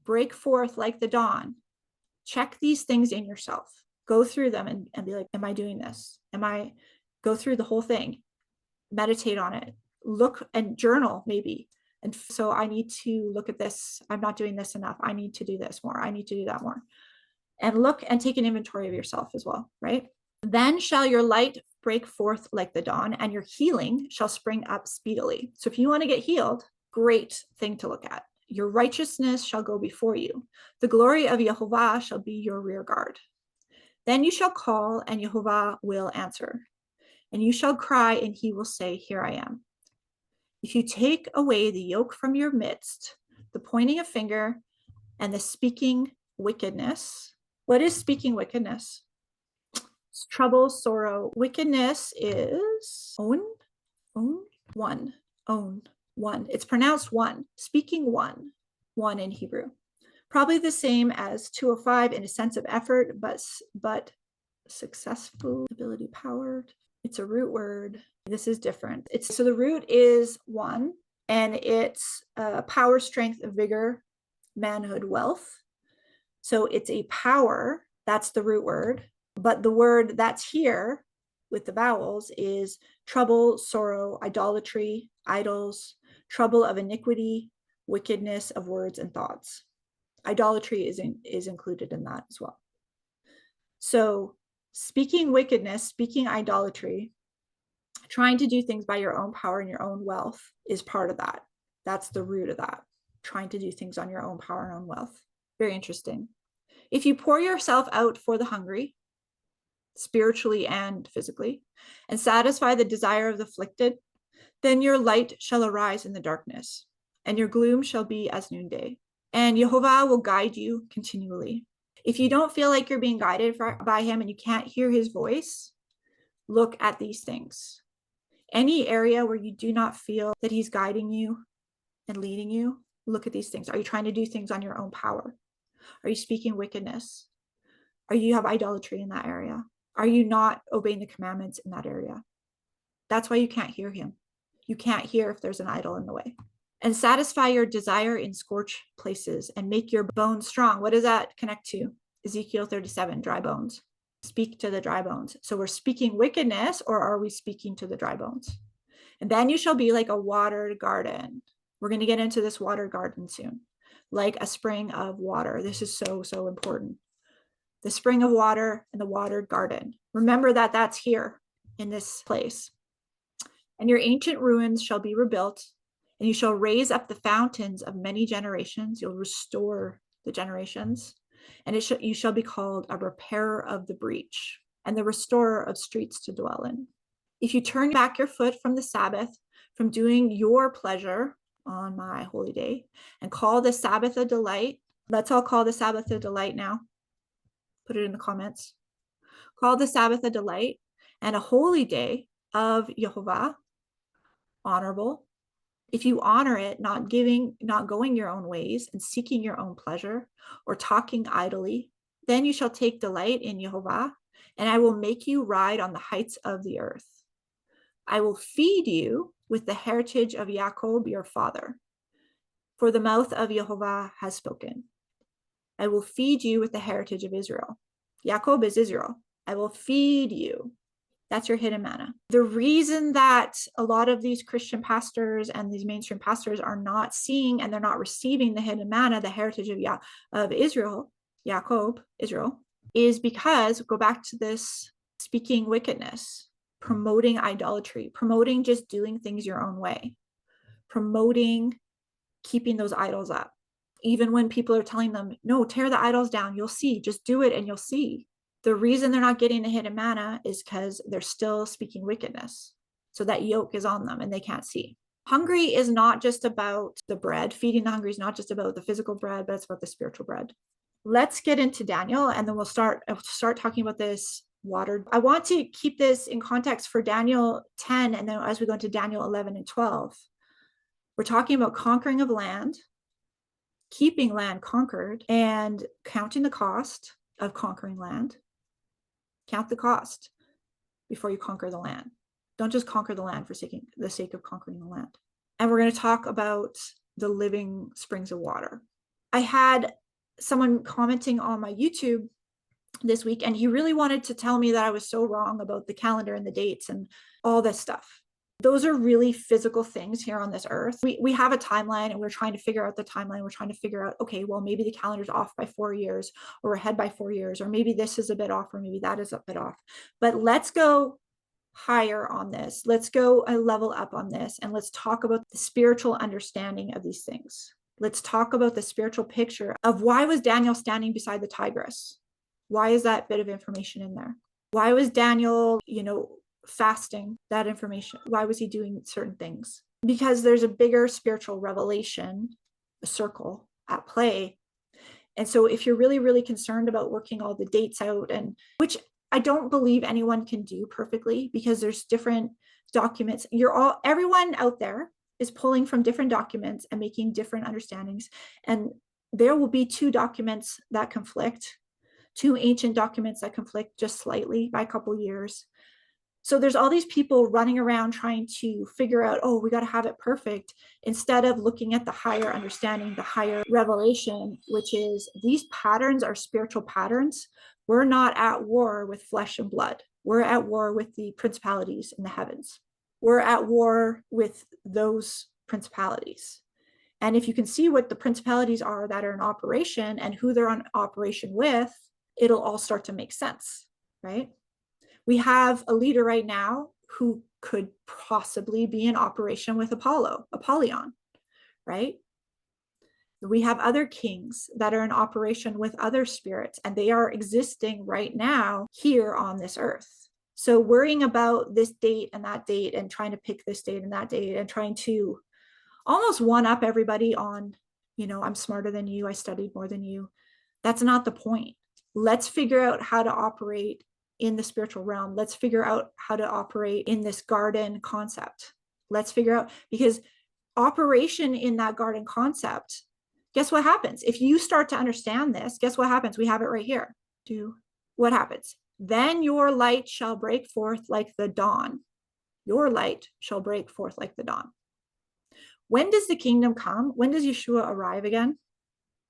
break forth like the dawn. Check these things in yourself. Go through them and be like, am I doing this? Go through the whole thing. Meditate on it. Look and journal maybe. And so I need to look at this. I'm not doing this enough. I need to do this more. I need to do that more. And look and take an inventory of yourself as well, right? Then shall your light break forth like the dawn, and your healing shall spring up speedily. So if you want to get healed, great thing to look at. Your righteousness shall go before you. The glory of Jehovah shall be your rear guard. Then you shall call, and Jehovah will answer. And you shall cry, and he will say, here I am. If you take away the yoke from your midst, the pointing of finger, and the speaking wickedness. What is speaking wickedness? It's trouble, sorrow. Wickedness is one. It's pronounced one. Speaking one in Hebrew. Probably the same as 205 in a sense of effort, but successful, ability, powered. It's a root word. This is different. So the root is one, and it's power, strength, vigor, manhood, wealth. So it's a power. That's the root word. But the word that's here with the vowels is trouble, sorrow, idolatry, idols, trouble of iniquity, wickedness of words and thoughts. Idolatry is included in that as well. So speaking wickedness, speaking idolatry, trying to do things by your own power and your own wealth is part of that. That's the root of that. Trying to do things on your own power and own wealth. Very interesting. If you pour yourself out for the hungry, spiritually and physically, and satisfy the desire of the afflicted, then your light shall arise in the darkness, and your gloom shall be as noonday. And Jehovah will guide you continually. If you don't feel like you're being guided by him and you can't hear his voice, look at these things. Any area where you do not feel that he's guiding you and leading you, look at these things. Are you trying to do things on your own power? Are you speaking wickedness? Are you have idolatry in that area? Are you not obeying the commandments in that area? That's why you can't hear him. You can't hear if there's an idol in the way. And satisfy your desire in scorched places and make your bones strong. What does that connect to? Ezekiel 37, dry bones. Speak to the dry bones. So we're speaking wickedness, or are we speaking to the dry bones? And then you shall be like a watered garden. We're going to get into this watered garden soon. Like a spring of water. This is so, so important. The spring of water and the watered garden. Remember that that's here in this place. And your ancient ruins shall be rebuilt, and you shall raise up the fountains of many generations. You'll restore the generations, and you shall be called a repairer of the breach. and the restorer of streets to dwell in. If you turn back your foot from the Sabbath, from doing your pleasure on my holy day, and call the Sabbath a delight, let's all call the Sabbath a delight now. Put it in the comments. Call the Sabbath a delight and a holy day of Yehovah, honorable. If you honor it, not going your own ways and seeking your own pleasure or talking idly, then you shall take delight in Yehovah, and I will make you ride on the heights of the earth. I will feed you with the heritage of Jacob, your father, for the mouth of Yehovah has spoken. I will feed you with the heritage of Israel. Jacob is Israel. I will feed you. That's your hidden manna. The reason that a lot of these Christian pastors and these mainstream pastors are not seeing and they're not receiving the hidden manna, the heritage of Israel, Jacob, Israel, is because, go back to this, speaking wickedness, promoting idolatry, promoting just doing things your own way, promoting keeping those idols up. Even when people are telling them, no, tear the idols down, you'll see, just do it and you'll see. The reason they're not getting the hidden manna is because they're still speaking wickedness. So that yoke is on them and they can't see. Hungry is not just about the bread. Feeding the hungry is not just about the physical bread, but it's about the spiritual bread. Let's get into Daniel, and then we'll start talking about this water. I want to keep this in context for Daniel 10, and then as we go into Daniel 11 and 12, we're talking about conquering of land, keeping land conquered, and counting the cost of conquering land. Count the cost before you conquer the land. Don't just conquer the land for the sake of conquering the land. And we're going to talk about the living springs of water. I had someone commenting on my YouTube this week, and he really wanted to tell me that I was so wrong about the calendar and the dates and all this stuff. Those are really physical things here on this earth. We have a timeline, and we're trying to figure out the timeline. We're trying to figure out, okay, well, maybe the calendar's off by 4 years, or ahead by 4 years, or maybe this is a bit off, or maybe that is a bit off. But let's go higher on this. Let's go a level up on this, and let's talk about the spiritual understanding of these things. Let's talk about the spiritual picture of why was Daniel standing beside the Tigris? Why is that bit of information in there? Why was Daniel, fasting? That information. Why was he doing certain things? Because there's a bigger spiritual revelation, a circle at play. And so if you're really, really concerned about working all the dates out, and which I don't believe anyone can do perfectly, because there's different documents. Everyone out there is pulling from different documents and making different understandings. And there will be two documents that conflict, two ancient documents that conflict just slightly by a couple years. So there's all these people running around trying to figure out, oh, we got to have it perfect, instead of looking at the higher understanding, the higher revelation, which is these patterns are spiritual patterns. We're not at war with flesh and blood. We're at war with the principalities in the heavens. We're at war with those principalities. And if you can see what the principalities are that are in operation and who they're on operation with, it'll all start to make sense, right? We have a leader right now who could possibly be in operation with Apollyon, right? We have other kings that are in operation with other spirits, and they are existing right now here on this earth. So worrying about this date and that date and trying to pick this date and that date and trying to almost one up everybody on, I'm smarter than you, I studied more than you. That's not the point. Let's figure out how to operate in the spiritual realm. Let's figure out how to operate in this garden concept. Let's figure out, because operation in that garden concept, guess what happens? If you start to understand this, guess what happens? We have it right here. What happens? Then your light shall break forth like the dawn. Your light shall break forth like the dawn. When does the kingdom come? When does Yeshua arrive again?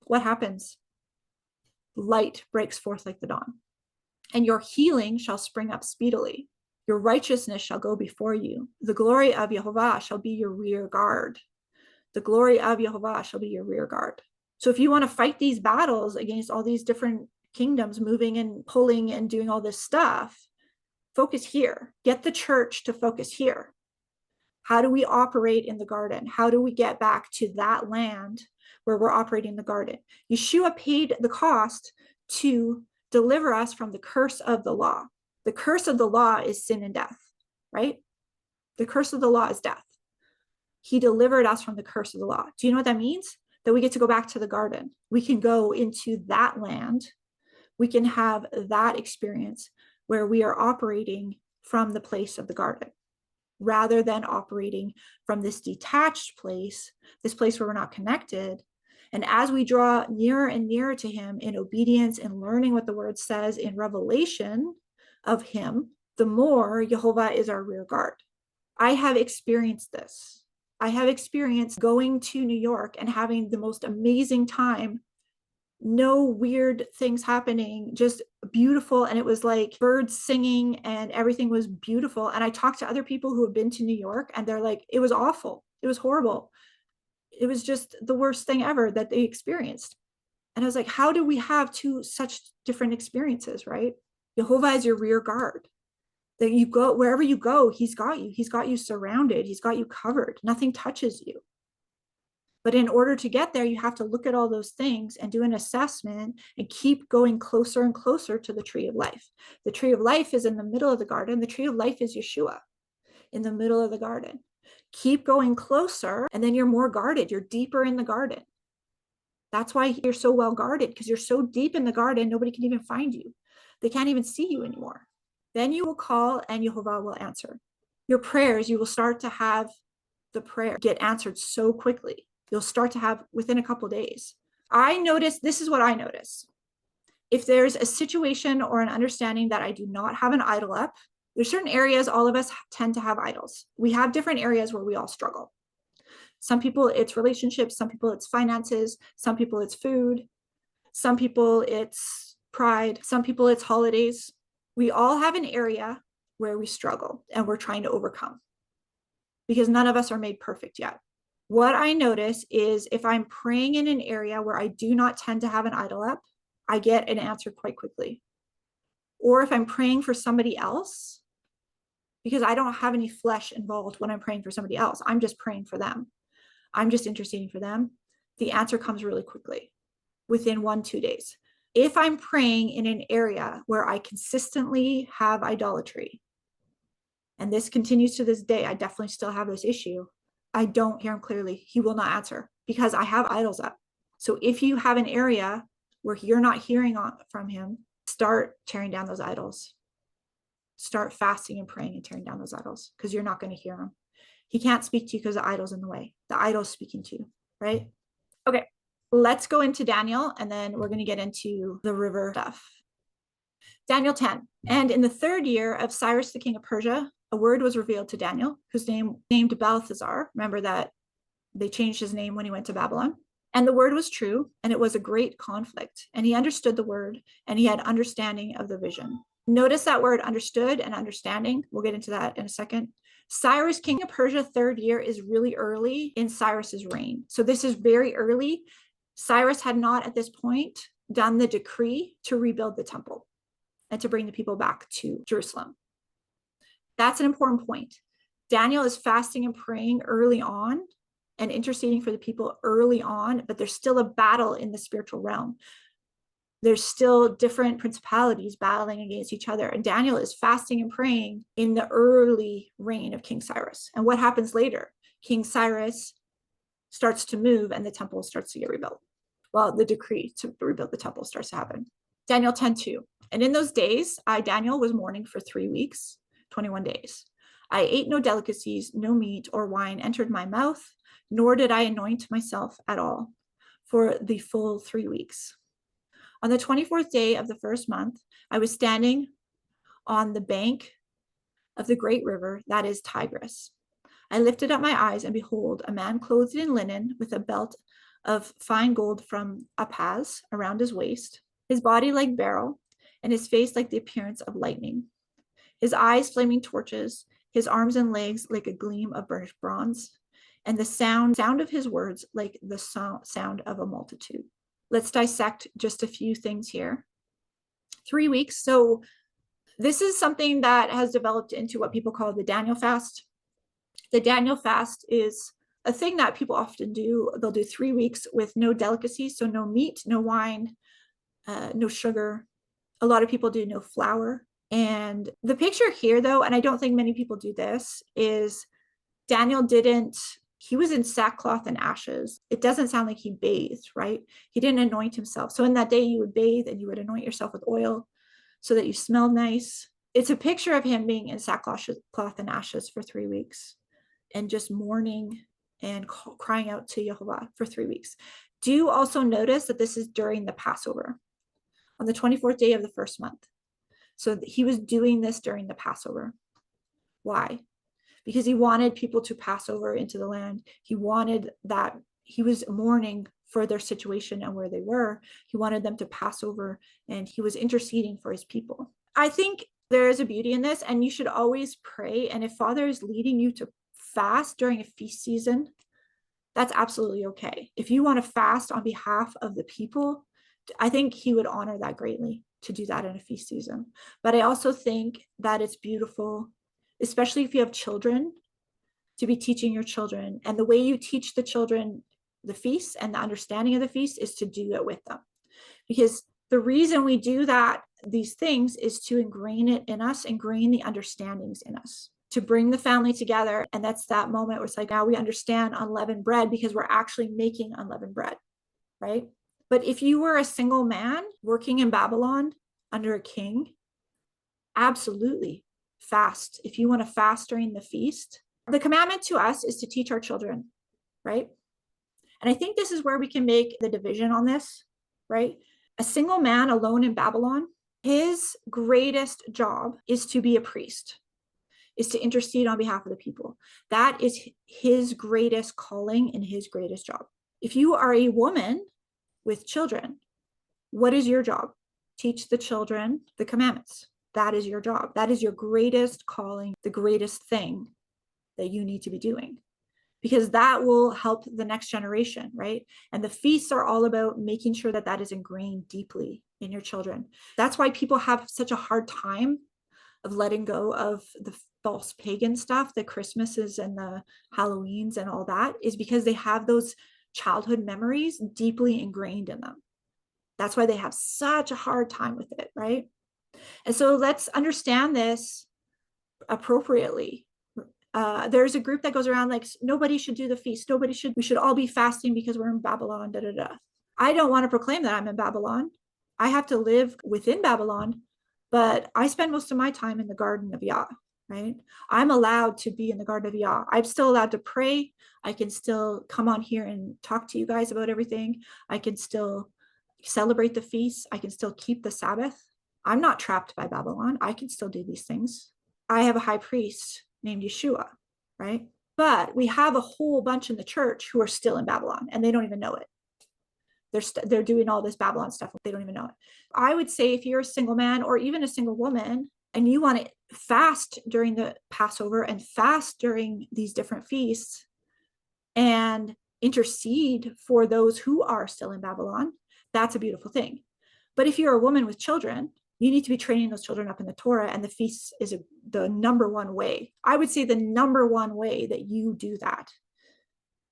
What happens? Light breaks forth like the dawn. And your healing shall spring up speedily. Your righteousness shall go before you. The glory of Yehovah shall be your rear guard. The glory of Yehovah shall be your rear guard. So if you want to fight these battles against all these different kingdoms moving and pulling and doing all this stuff, focus here. Get the church to focus here. How do we operate in the garden? How do we get back to that land where we're operating the garden? Yeshua paid the cost to deliver us from the curse of the law. The curse of the law is sin and death, right? The curse of the law is death. He delivered us from the curse of the law. Do you know what that means? That we get to go back to the garden. We can go into that land. We can have that experience where we are operating from the place of the garden, rather than operating from this detached place, this place where we're not connected. And as we draw nearer and nearer to him in obedience and learning what the word says in revelation of him, the more Jehovah is our rear guard. I have experienced this. I have experienced going to New York and having the most amazing time. No weird things happening, just beautiful. And it was like birds singing and everything was beautiful. And I talked to other people who have been to New York and they're like, it was awful. It was horrible. It was just the worst thing ever that they experienced. And I was like, how do we have two such different experiences, right? Jehovah is your rear guard. That you go, wherever you go, he's got you. He's got you surrounded. He's got you covered. Nothing touches you. But in order to get there, you have to look at all those things and do an assessment and keep going closer and closer to the tree of life. The tree of life is in the middle of the garden. The tree of life is Yeshua in the middle of the garden. Keep going closer, and then you're more guarded. You're deeper in the garden. That's why you're so well guarded, because you're so deep in the garden, nobody can even find you. They can't even see you anymore. Then you will call and Jehovah will answer. Your prayers, you will start to have the prayer get answered so quickly. You'll start to have within a couple of days. I notice, this is what I notice. If there's a situation or an understanding that I do not have an idol up, there's certain areas all of us tend to have idols. We have different areas where we all struggle. Some people it's relationships, some people it's finances, some people it's food, some people it's pride, some people it's holidays. We all have an area where we struggle and we're trying to overcome, because none of us are made perfect yet. What I notice is if I'm praying in an area where I do not tend to have an idol up, I get an answer quite quickly. Or if I'm praying for somebody else, because I don't have any flesh involved when I'm praying for somebody else, I'm just praying for them. I'm just interceding for them. The answer comes really quickly, within 1-2 days. If I'm praying in an area where I consistently have idolatry, and this continues to this day, I definitely still have this issue, I don't hear him clearly. He will not answer because I have idols up. So if you have an area where you're not hearing from him, start tearing down those idols. Start fasting and praying and tearing down those idols, because you're not going to hear him. He can't speak to you because the idol's in the way. The idol's speaking to you, right? Okay, let's go into Daniel, and then we're going to get into the river stuff. Daniel 10. And in the 3rd year of Cyrus, the king of Persia, a word was revealed to Daniel, whose name named Balthazar. Remember that they changed his name when he went to Babylon. And the word was true, and it was a great conflict. And he understood the word, and he had understanding of the vision. Notice that word understood and understanding. We'll get into that in a second. Cyrus, king of Persia, 3rd year is really early in Cyrus's reign. So this is very early. Cyrus had not at this point done the decree to rebuild the temple and to bring the people back to Jerusalem. That's an important point. Daniel is fasting and praying early on and interceding for the people early on, but there's still a battle in the spiritual realm. There's still different principalities battling against each other. And Daniel is fasting and praying in the early reign of King Cyrus. And what happens later? King Cyrus starts to move and the temple starts to get rebuilt. Well, the decree to rebuild the temple starts to happen. Daniel 10:2. And in those days, I, Daniel, was mourning for 3 weeks, 21 days. I ate no delicacies, no meat or wine entered my mouth, nor did I anoint myself at all for the full 3 weeks. On the 24th day of the 1st month, I was standing on the bank of the great river, that is Tigris. I lifted up my eyes, and behold, a man clothed in linen with a belt of fine gold from Upaz around his waist, his body like beryl, and his face like the appearance of lightning, his eyes flaming torches, his arms and legs like a gleam of burnished bronze, and the sound of his words like the sound of a multitude. Let's dissect just a few things here. 3 weeks. So this is something that has developed into what people call the Daniel fast. The Daniel fast is a thing that people often do. They'll do 3 weeks with no delicacies, so no meat, no wine, no sugar. A lot of people do no flour. And the picture here, though, and I don't think many people do this, is Daniel he was in sackcloth and ashes. It doesn't sound like he bathed, right? He didn't anoint himself. So in that day, you would bathe and you would anoint yourself with oil so that you smelled nice. It's a picture of him being in sackcloth and ashes for 3 weeks and just mourning and crying out to Jehovah for 3 weeks. Do also notice that this is during the Passover on the 24th day of the first month. So he was doing this during the Passover. Why? Because he wanted people to pass over into the land. He wanted that, he was mourning for their situation and where they were. He wanted them to pass over, and he was interceding for his people. I think there is a beauty in this, and you should always pray. And if Father is leading you to fast during a feast season, that's absolutely okay. If you want to fast on behalf of the people, I think he would honor that greatly to do that in a feast season. But I also think that it's beautiful, especially if you have children, to be teaching your children. And the way you teach the children the feast and the understanding of the feast is to do it with them. Because the reason we do that, these things, is to ingrain it in us, ingrain the understandings in us, to bring the family together. And that's that moment where it's like, now we understand unleavened bread because we're actually making unleavened bread, right? But if you were a single man working in Babylon under a king, absolutely fast. If you want to fast during the feast, the commandment to us is to teach our children, right? And I think this is where we can make the division on this, right? A single man alone in Babylon, his greatest job is to be a priest, is to intercede on behalf of the people. That is his greatest calling and his greatest job. If you are a woman with children, what is your job? Teach the children the commandments. That is your job. That is your greatest calling, the greatest thing that you need to be doing, because that will help the next generation, right? And the feasts are all about making sure that that is ingrained deeply in your children. That's why people have such a hard time of letting go of the false pagan stuff, the Christmases and the Halloweens and all that, is because they have those childhood memories deeply ingrained in them. That's why they have such a hard time with it, right? And so let's understand this appropriately. There's a group that goes around like, nobody should do the feast. We should all be fasting because we're in Babylon, da, da, da. I don't want to proclaim that I'm in Babylon. I have to live within Babylon, but I spend most of my time in the garden of Yah, right? I'm allowed to be in the garden of Yah. I'm still allowed to pray. I can still come on here and talk to you guys about everything. I can still celebrate the feasts. I can still keep the Sabbath. I'm not trapped by Babylon. I can still do these things. I have a high priest named Yeshua, right? But we have a whole bunch in the church who are still in Babylon and they don't even know it. They're doing all this Babylon stuff. They don't even know it. I would say if you're a single man or even a single woman and you want to fast during the Passover and fast during these different feasts and intercede for those who are still in Babylon, that's a beautiful thing. But if you're a woman with children, you need to be training those children up in the Torah, and the feast is the number one way. I would say the number one way that you do that.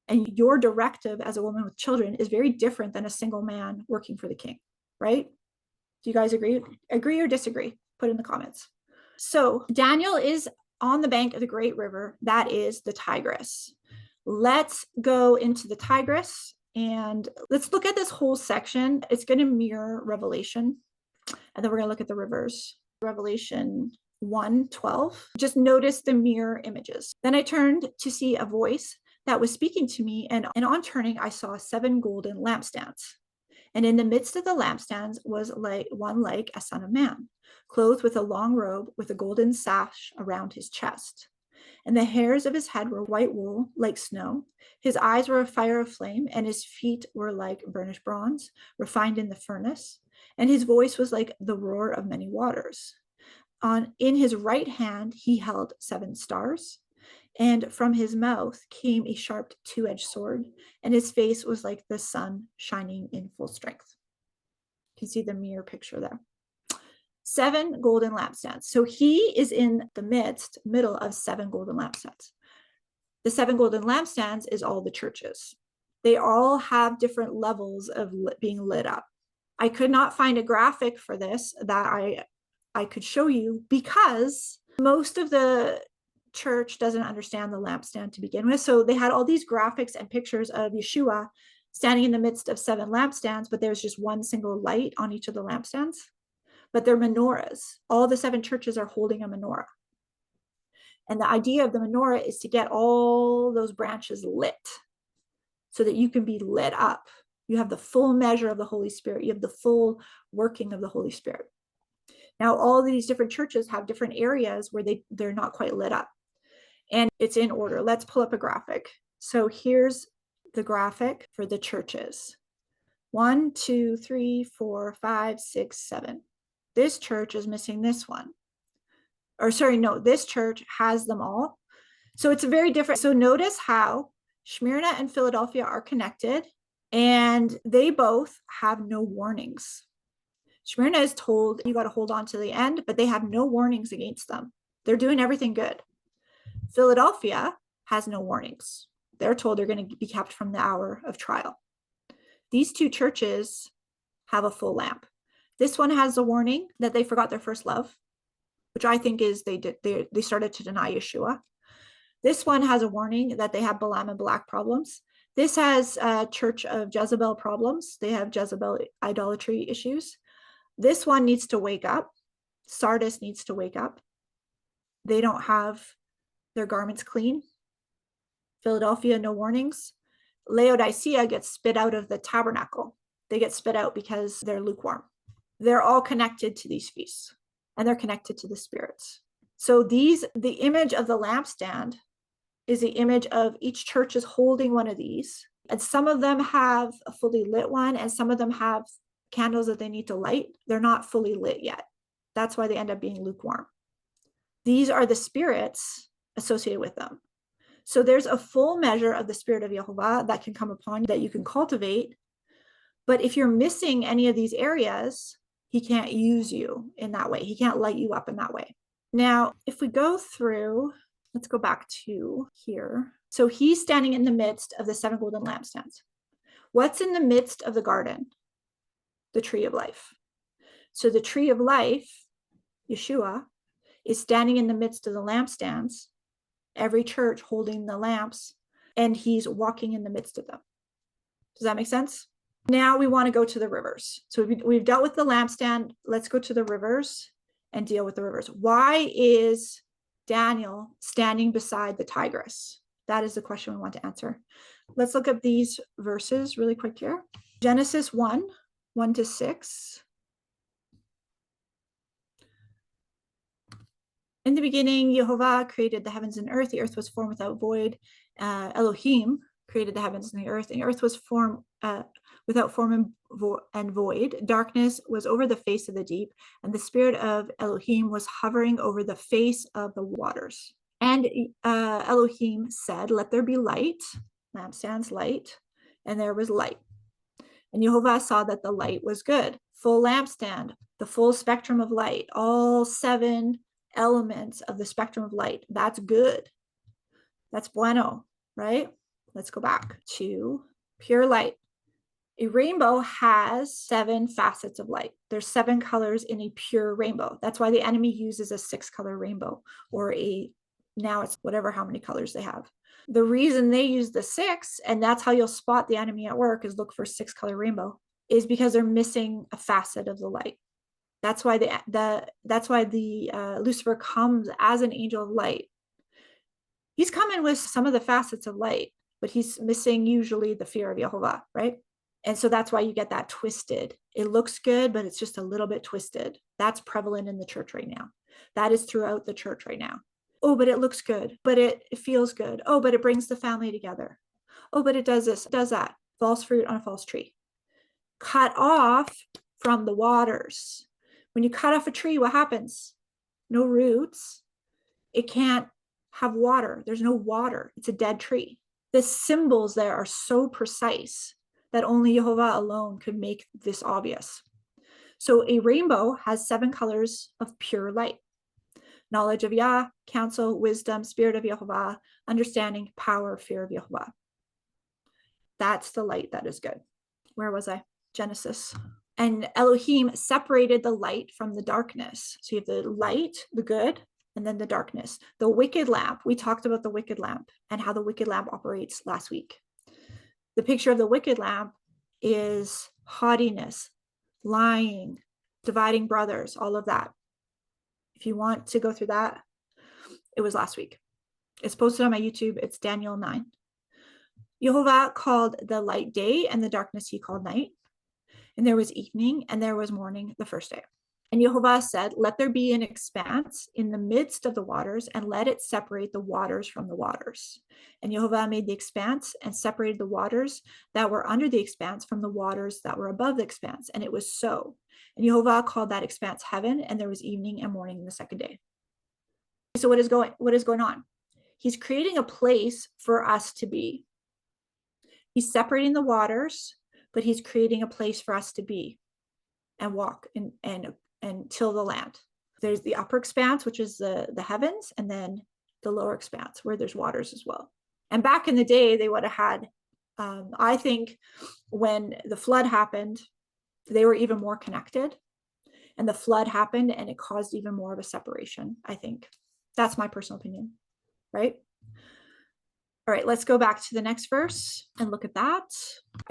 And your directive as a woman with children is very different than a single man working for the king, right? Do you guys agree? Agree or disagree? Put in the comments. So Daniel is on the bank of the great river. That is the Tigris. Let's go into the Tigris and let's look at this whole section. It's going to mirror Revelation. And then we're going to look at the rivers. Revelation 1:12. Just notice the mirror images. Then I turned to see a voice that was speaking to me, and on turning, I saw 7 golden lampstands. And in the midst of the lampstands was one like a son of man, clothed with a long robe with a golden sash around his chest. And the hairs of his head were white wool, like snow. His eyes were a fire of flame, and his feet were like burnished bronze, refined in the furnace. And his voice was like the roar of many waters. In his right hand, he held 7 stars. And from his mouth came a sharp 2-edged sword, and his face was like the sun shining in full strength. You can see the mirror picture there. 7 golden lampstands. So he is in the middle of 7 golden lampstands. The 7 golden lampstands is all the churches. They all have different levels of being lit up. I could not find a graphic for this that I could show you, because most of the church doesn't understand the lampstand to begin with. So they had all these graphics and pictures of Yeshua standing in the midst of 7 lampstands, but there's just one single light on each of the lampstands. But they're menorahs. All the 7 churches are holding a menorah. And the idea of the menorah is to get all those branches lit so that you can be lit up. You have the full measure of the Holy Spirit. You have the full working of the Holy Spirit. Now, all these different churches have different areas where they're not quite lit up. And it's in order. Let's pull up a graphic. So here's the graphic for the churches. 1, 2, 3, 4, 5, 6, 7. This church is missing this one. Or sorry, no, this church has them all. So it's a very different. So notice how Smyrna and Philadelphia are connected, and they both have no warnings. Smyrna is told you got to hold on to the end, but they have no warnings against them. They're doing everything good. Philadelphia has no warnings. They're told they're going to be kept from the hour of trial. These 2 churches have a full lamp. This one has a warning that they forgot their first love, which I think is they started to deny Yeshua. This one has a warning that they have Balaam and Balak problems. This has Church of Jezebel problems. They have Jezebel idolatry issues. This one needs to wake up. Sardis needs to wake up. They don't have their garments clean. Philadelphia, no warnings. Laodicea gets spit out of the tabernacle. They get spit out because they're lukewarm. They're all connected to these feasts, and they're connected to the spirits. So the image of the lampstand is the image of each church is holding one of these. And some of them have a fully lit one, and some of them have candles that they need to light. They're not fully lit yet. That's why they end up being lukewarm. These are the spirits associated with them. So there's a full measure of the Spirit of Yehovah that can come upon you, that you can cultivate. But if you're missing any of these areas, he can't use you in that way. He can't light you up in that way. Now, if we go through, let's go back to here. So he's standing in the midst of the 7 golden lampstands. What's in the midst of the garden? The tree of life. So the tree of life, Yeshua, is standing in the midst of the lampstands, every church holding the lamps, and he's walking in the midst of them. Does that make sense? Now we want to go to the rivers. So we've dealt with the lampstand. Let's go to the rivers and deal with the rivers. Why is Daniel standing beside the Tigris? That is the question we want to answer. Let's look at these verses really quick here. Genesis 1, 1-6. In the beginning, Yehovah created the heavens and earth. The earth was formed without void. Elohim created the heavens and the earth was formed without form and void. Darkness was over the face of the deep, and the spirit of Elohim was hovering over the face of the waters. And Elohim said, "Let there be light," lampstands, light, and there was light. And Yehovah saw that the light was good. Full lampstand, the full spectrum of light, all 7 elements of the spectrum of light. That's good. That's bueno, right? Let's go back to pure light. A rainbow has 7 facets of light. There's 7 colors in a pure rainbow. That's why the enemy uses a 6-color rainbow, or now it's whatever, how many colors they have. The reason they use the 6, and that's how you'll spot the enemy at work, is look for 6-color rainbow, is because they're missing a facet of the light. That's why Lucifer comes as an angel of light. He's coming with some of the facets of light, but he's missing usually the fear of Yehovah, right? And so that's why you get that twisted. It looks good, but it's just a little bit twisted. That's prevalent in the church right now. That is throughout the church right now. Oh, but it looks good, but it feels good. Oh, but it brings the family together. Oh, but it does this, does that. False fruit on a false tree. Cut off from the waters. When you cut off a tree, what happens? No roots. It can't have water. There's no water. It's a dead tree. The symbols there are so precise that only Yehovah alone could make this obvious. So a rainbow has 7 colors of pure light. Knowledge of Yah, counsel, wisdom, spirit of Yehovah, understanding, power, fear of Yehovah. That's the light that is good. Where was I? Genesis. And Elohim separated the light from the darkness. So you have the light, the good, and then the darkness. The wicked lamp, we talked about the wicked lamp and how the wicked lamp operates last week. The picture of the wicked lamp is haughtiness, lying, dividing brothers, all of that. If you want to go through that, it was last week. It's posted on my YouTube. It's Daniel 9. Yehovah called the light day, and the darkness he called night. And there was evening, and there was morning the first day. And Yehovah said, let there be an expanse in the midst of the waters, and let it separate the waters from the waters. And Yehovah made the expanse and separated the waters that were under the expanse from the waters that were above the expanse. And it was so. And Yehovah called that expanse heaven, and there was evening and morning the second day. So what is going on? He's creating a place for us to be. He's separating the waters, but he's creating a place for us to be and walk and till the land. There's the upper expanse, which is the heavens, and then the lower expanse where there's waters as well. And back in the day, they would have had, I think when the flood happened, they were even more connected, and the flood happened and it caused even more of a separation, I think. That's my personal opinion, right? All right, let's go back to the next verse and look at that.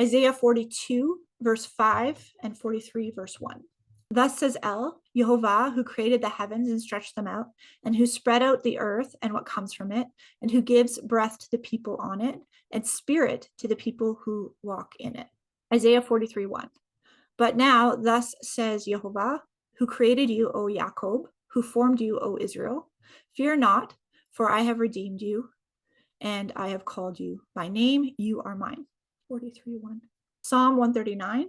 Isaiah 42, verse 5 and 43, verse 1. Thus says El, Yehovah, who created the heavens and stretched them out, and who spread out the earth and what comes from it, and who gives breath to the people on it, and spirit to the people who walk in it. Isaiah 43, 1. But now, thus says Yehovah, who created you, O Jacob, who formed you, O Israel. Fear not, for I have redeemed you, and I have called you by name. You are mine. 43, 1. Psalm 139.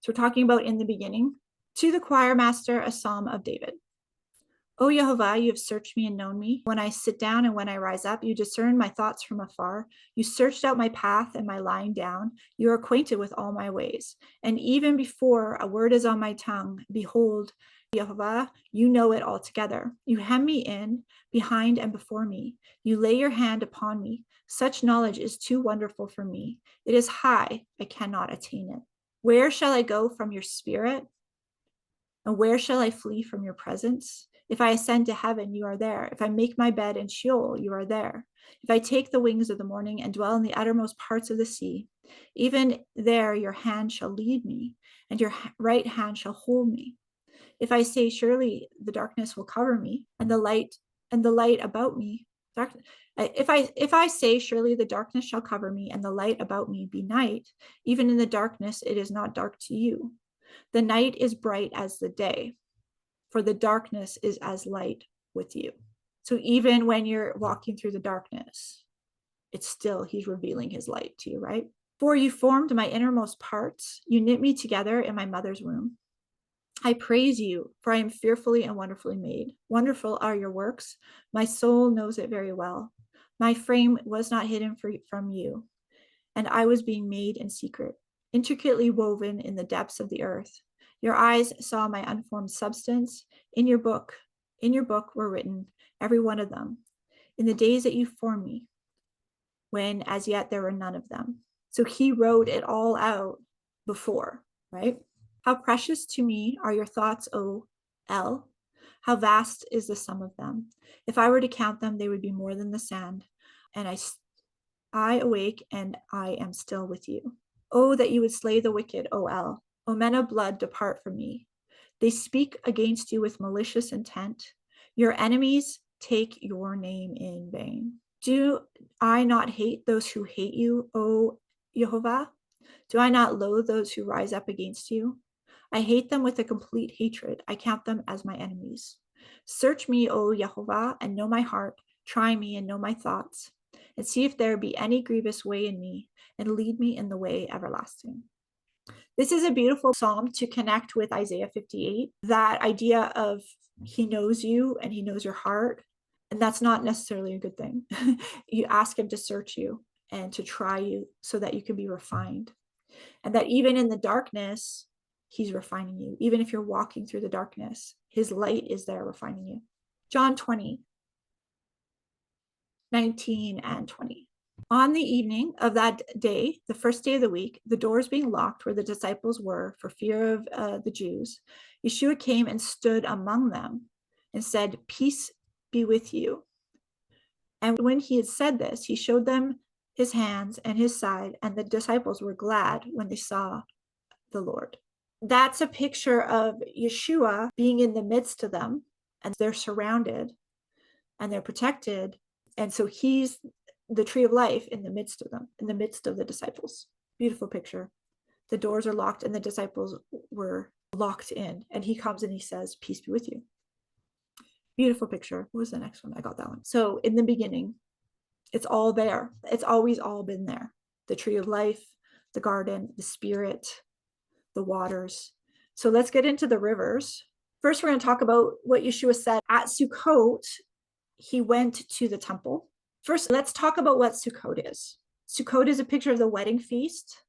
So we're talking about in the beginning. To the choir master, a psalm of David. O Yehovah, you have searched me and known me. When I sit down and when I rise up, you discern my thoughts from afar. You searched out my path and my lying down. You are acquainted with all my ways. And even before a word is on my tongue, behold, Yehovah, you know it altogether. You hem me in, behind and before me. You lay your hand upon me. Such knowledge is too wonderful for me. It is high, I cannot attain it. Where shall I go from your spirit? And where shall I flee from your presence? If I ascend to heaven, you are there. If I make my bed in Sheol, you are there. If I take the wings of the morning and dwell in the uttermost parts of the sea, even there your hand shall lead me, and your right hand shall hold me. If I say, surely the darkness will cover me, and the light about me, if I say, surely the darkness shall cover me, and the light about me be night, even in the darkness it is not dark to you. The night is bright as the day, for the darkness is as light with you. So even when you're walking through the darkness, it's still, he's revealing his light to you, right? For you formed my innermost parts. You knit me together in my mother's womb. I praise you, for I am fearfully and wonderfully made. Wonderful are your works. My soul knows it very well. My frame was not hidden from you, and I was being made in secret, intricately woven in the depths of the earth. Your eyes saw my unformed substance. In your book were written, every one of them, in the days that you formed me, when as yet there were none of them. So he wrote it all out before, right? How precious to me are your thoughts, O El. How vast is the sum of them. If I were to count them, they would be more than the sand. And I awake and I am still with you. Oh, that you would slay the wicked, O El. O men of blood, depart from me. They speak against you with malicious intent. Your enemies take your name in vain. Do I not hate those who hate you, O Yehovah? Do I not loathe those who rise up against you? I hate them with a complete hatred. I count them as my enemies. Search me, O Yehovah, and know my heart. Try me and know my thoughts, and see if there be any grievous way in me, and lead me in the way everlasting. This is a beautiful psalm to connect with Isaiah 58, that idea of he knows you and he knows your heart. And that's not necessarily a good thing. You ask him to search you and to try you so that you can be refined. And that even in the darkness, he's refining you. Even if you're walking through the darkness, his light is there refining you. John 20, 19 and 20. On the evening of that day, the first day of the week, the doors being locked where the disciples were for fear of the Jews, Yeshua came and stood among them and said, "Peace be with you." And when he had said this, he showed them his hands and his side, and the disciples were glad when they saw the Lord. That's a picture of Yeshua being in the midst of them, and they're surrounded and they're protected. And so he's the tree of life in the midst of them, in the midst of the disciples. Beautiful picture. The doors are locked and the disciples were locked in, and he comes and he says, "Peace be with you." Beautiful picture. What was the next one? I got that one. So in the beginning, it's all there. It's always all been there. The tree of life, the garden, the spirit, the waters. So let's get into the rivers. First, we're going to talk about what Yeshua said at Sukkot. He went to the temple. First, let's talk about what Sukkot is. Sukkot is a picture of the wedding feast.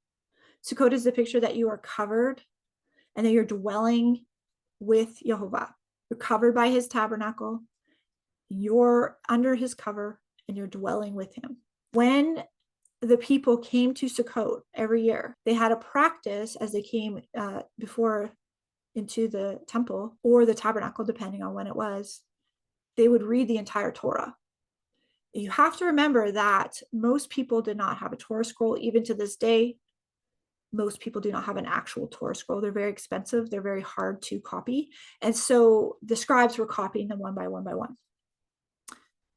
Sukkot is the picture that you are covered and that you're dwelling with Yehovah. You're covered by his tabernacle. You're under his cover and you're dwelling with him. When the people came to Sukkot every year, they had a practice as they came before into the temple or the tabernacle, depending on when it was. They would read the entire Torah. You have to remember that most people did not have a Torah scroll. Even to this day, most people do not have an actual Torah scroll. They're very expensive. They're very hard to copy. And so the scribes were copying them one by one by one.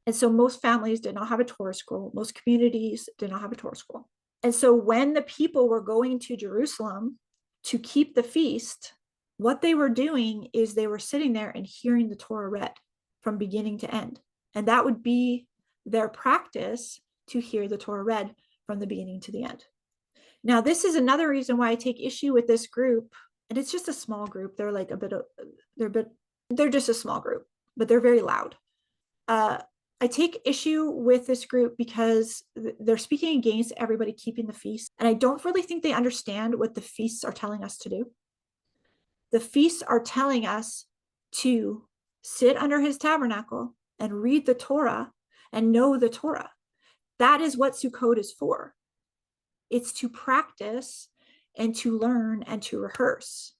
And so most families did not have a Torah scroll. Most communities did not have a Torah scroll. And so when the people were going to Jerusalem to keep the feast, what they were doing is they were sitting there and hearing the Torah read from beginning to end. And that would be their practice, to hear the Torah read from the beginning to the end. Now, this is another reason why I take issue with this group. And it's just a small group. They're like they're just a small group, but they're very loud. I take issue with this group because they're speaking against everybody keeping the feast. And I don't really think they understand what the feasts are telling us to do. The feasts are telling us to sit under his tabernacle and read the Torah and know the Torah. That is what Sukkot is for. It's to practice and to learn and to rehearse.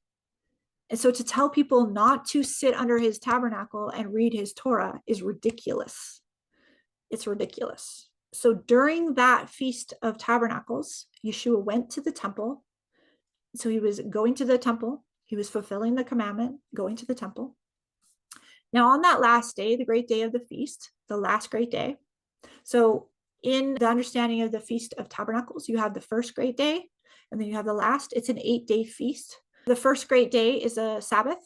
And so to tell people not to sit under his tabernacle and read his Torah is ridiculous. It's ridiculous. So during that Feast of Tabernacles, Yeshua went to the temple. So he was going to the temple. He was fulfilling the commandment, going to the temple. Now on that last day, the great day of the feast, the last great day. So in the understanding of the Feast of Tabernacles, you have the first great day, and then you have the last. It's an 8-day feast. The first great day is a Sabbath.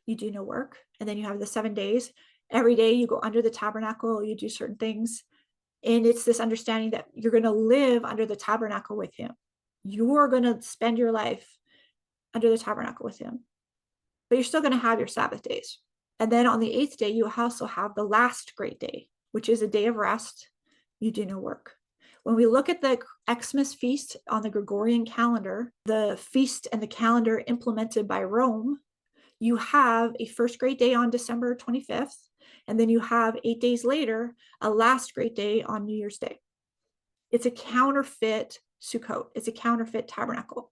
You do no work. And then you have the 7 days. Every day you go under the tabernacle, you do certain things. And it's this understanding that you're going to live under the tabernacle with him. You're going to spend your life under the tabernacle with him. But you're still going to have your Sabbath days. And then on the 8th day, you also have the last great day, which is a day of rest. You do no work. When we look at the Xmas feast on the Gregorian calendar, the feast and the calendar implemented by Rome, you have a first great day on December 25th, and then you have 8 days later, a last great day on New Year's Day. It's a counterfeit Sukkot. It's a counterfeit tabernacle.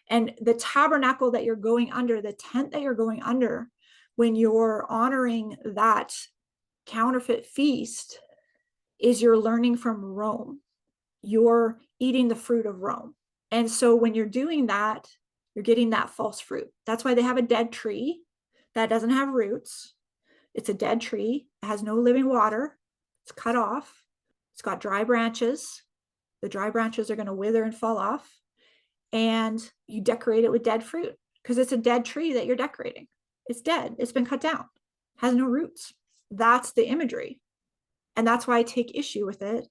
And the tabernacle that you're going under, the tent that you're going under, when you're honoring that counterfeit feast, is you're learning from Rome. You're eating the fruit of Rome. And so when you're doing that, you're getting that false fruit. That's why they have a dead tree that doesn't have roots. It's a dead tree. It has no living water. It's cut off. It's got dry branches. The dry branches are going to wither and fall off. And you decorate it with dead fruit because it's a dead tree that you're decorating. It's dead. It's been cut down. Has no roots. That's the imagery. And that's why I take issue with it.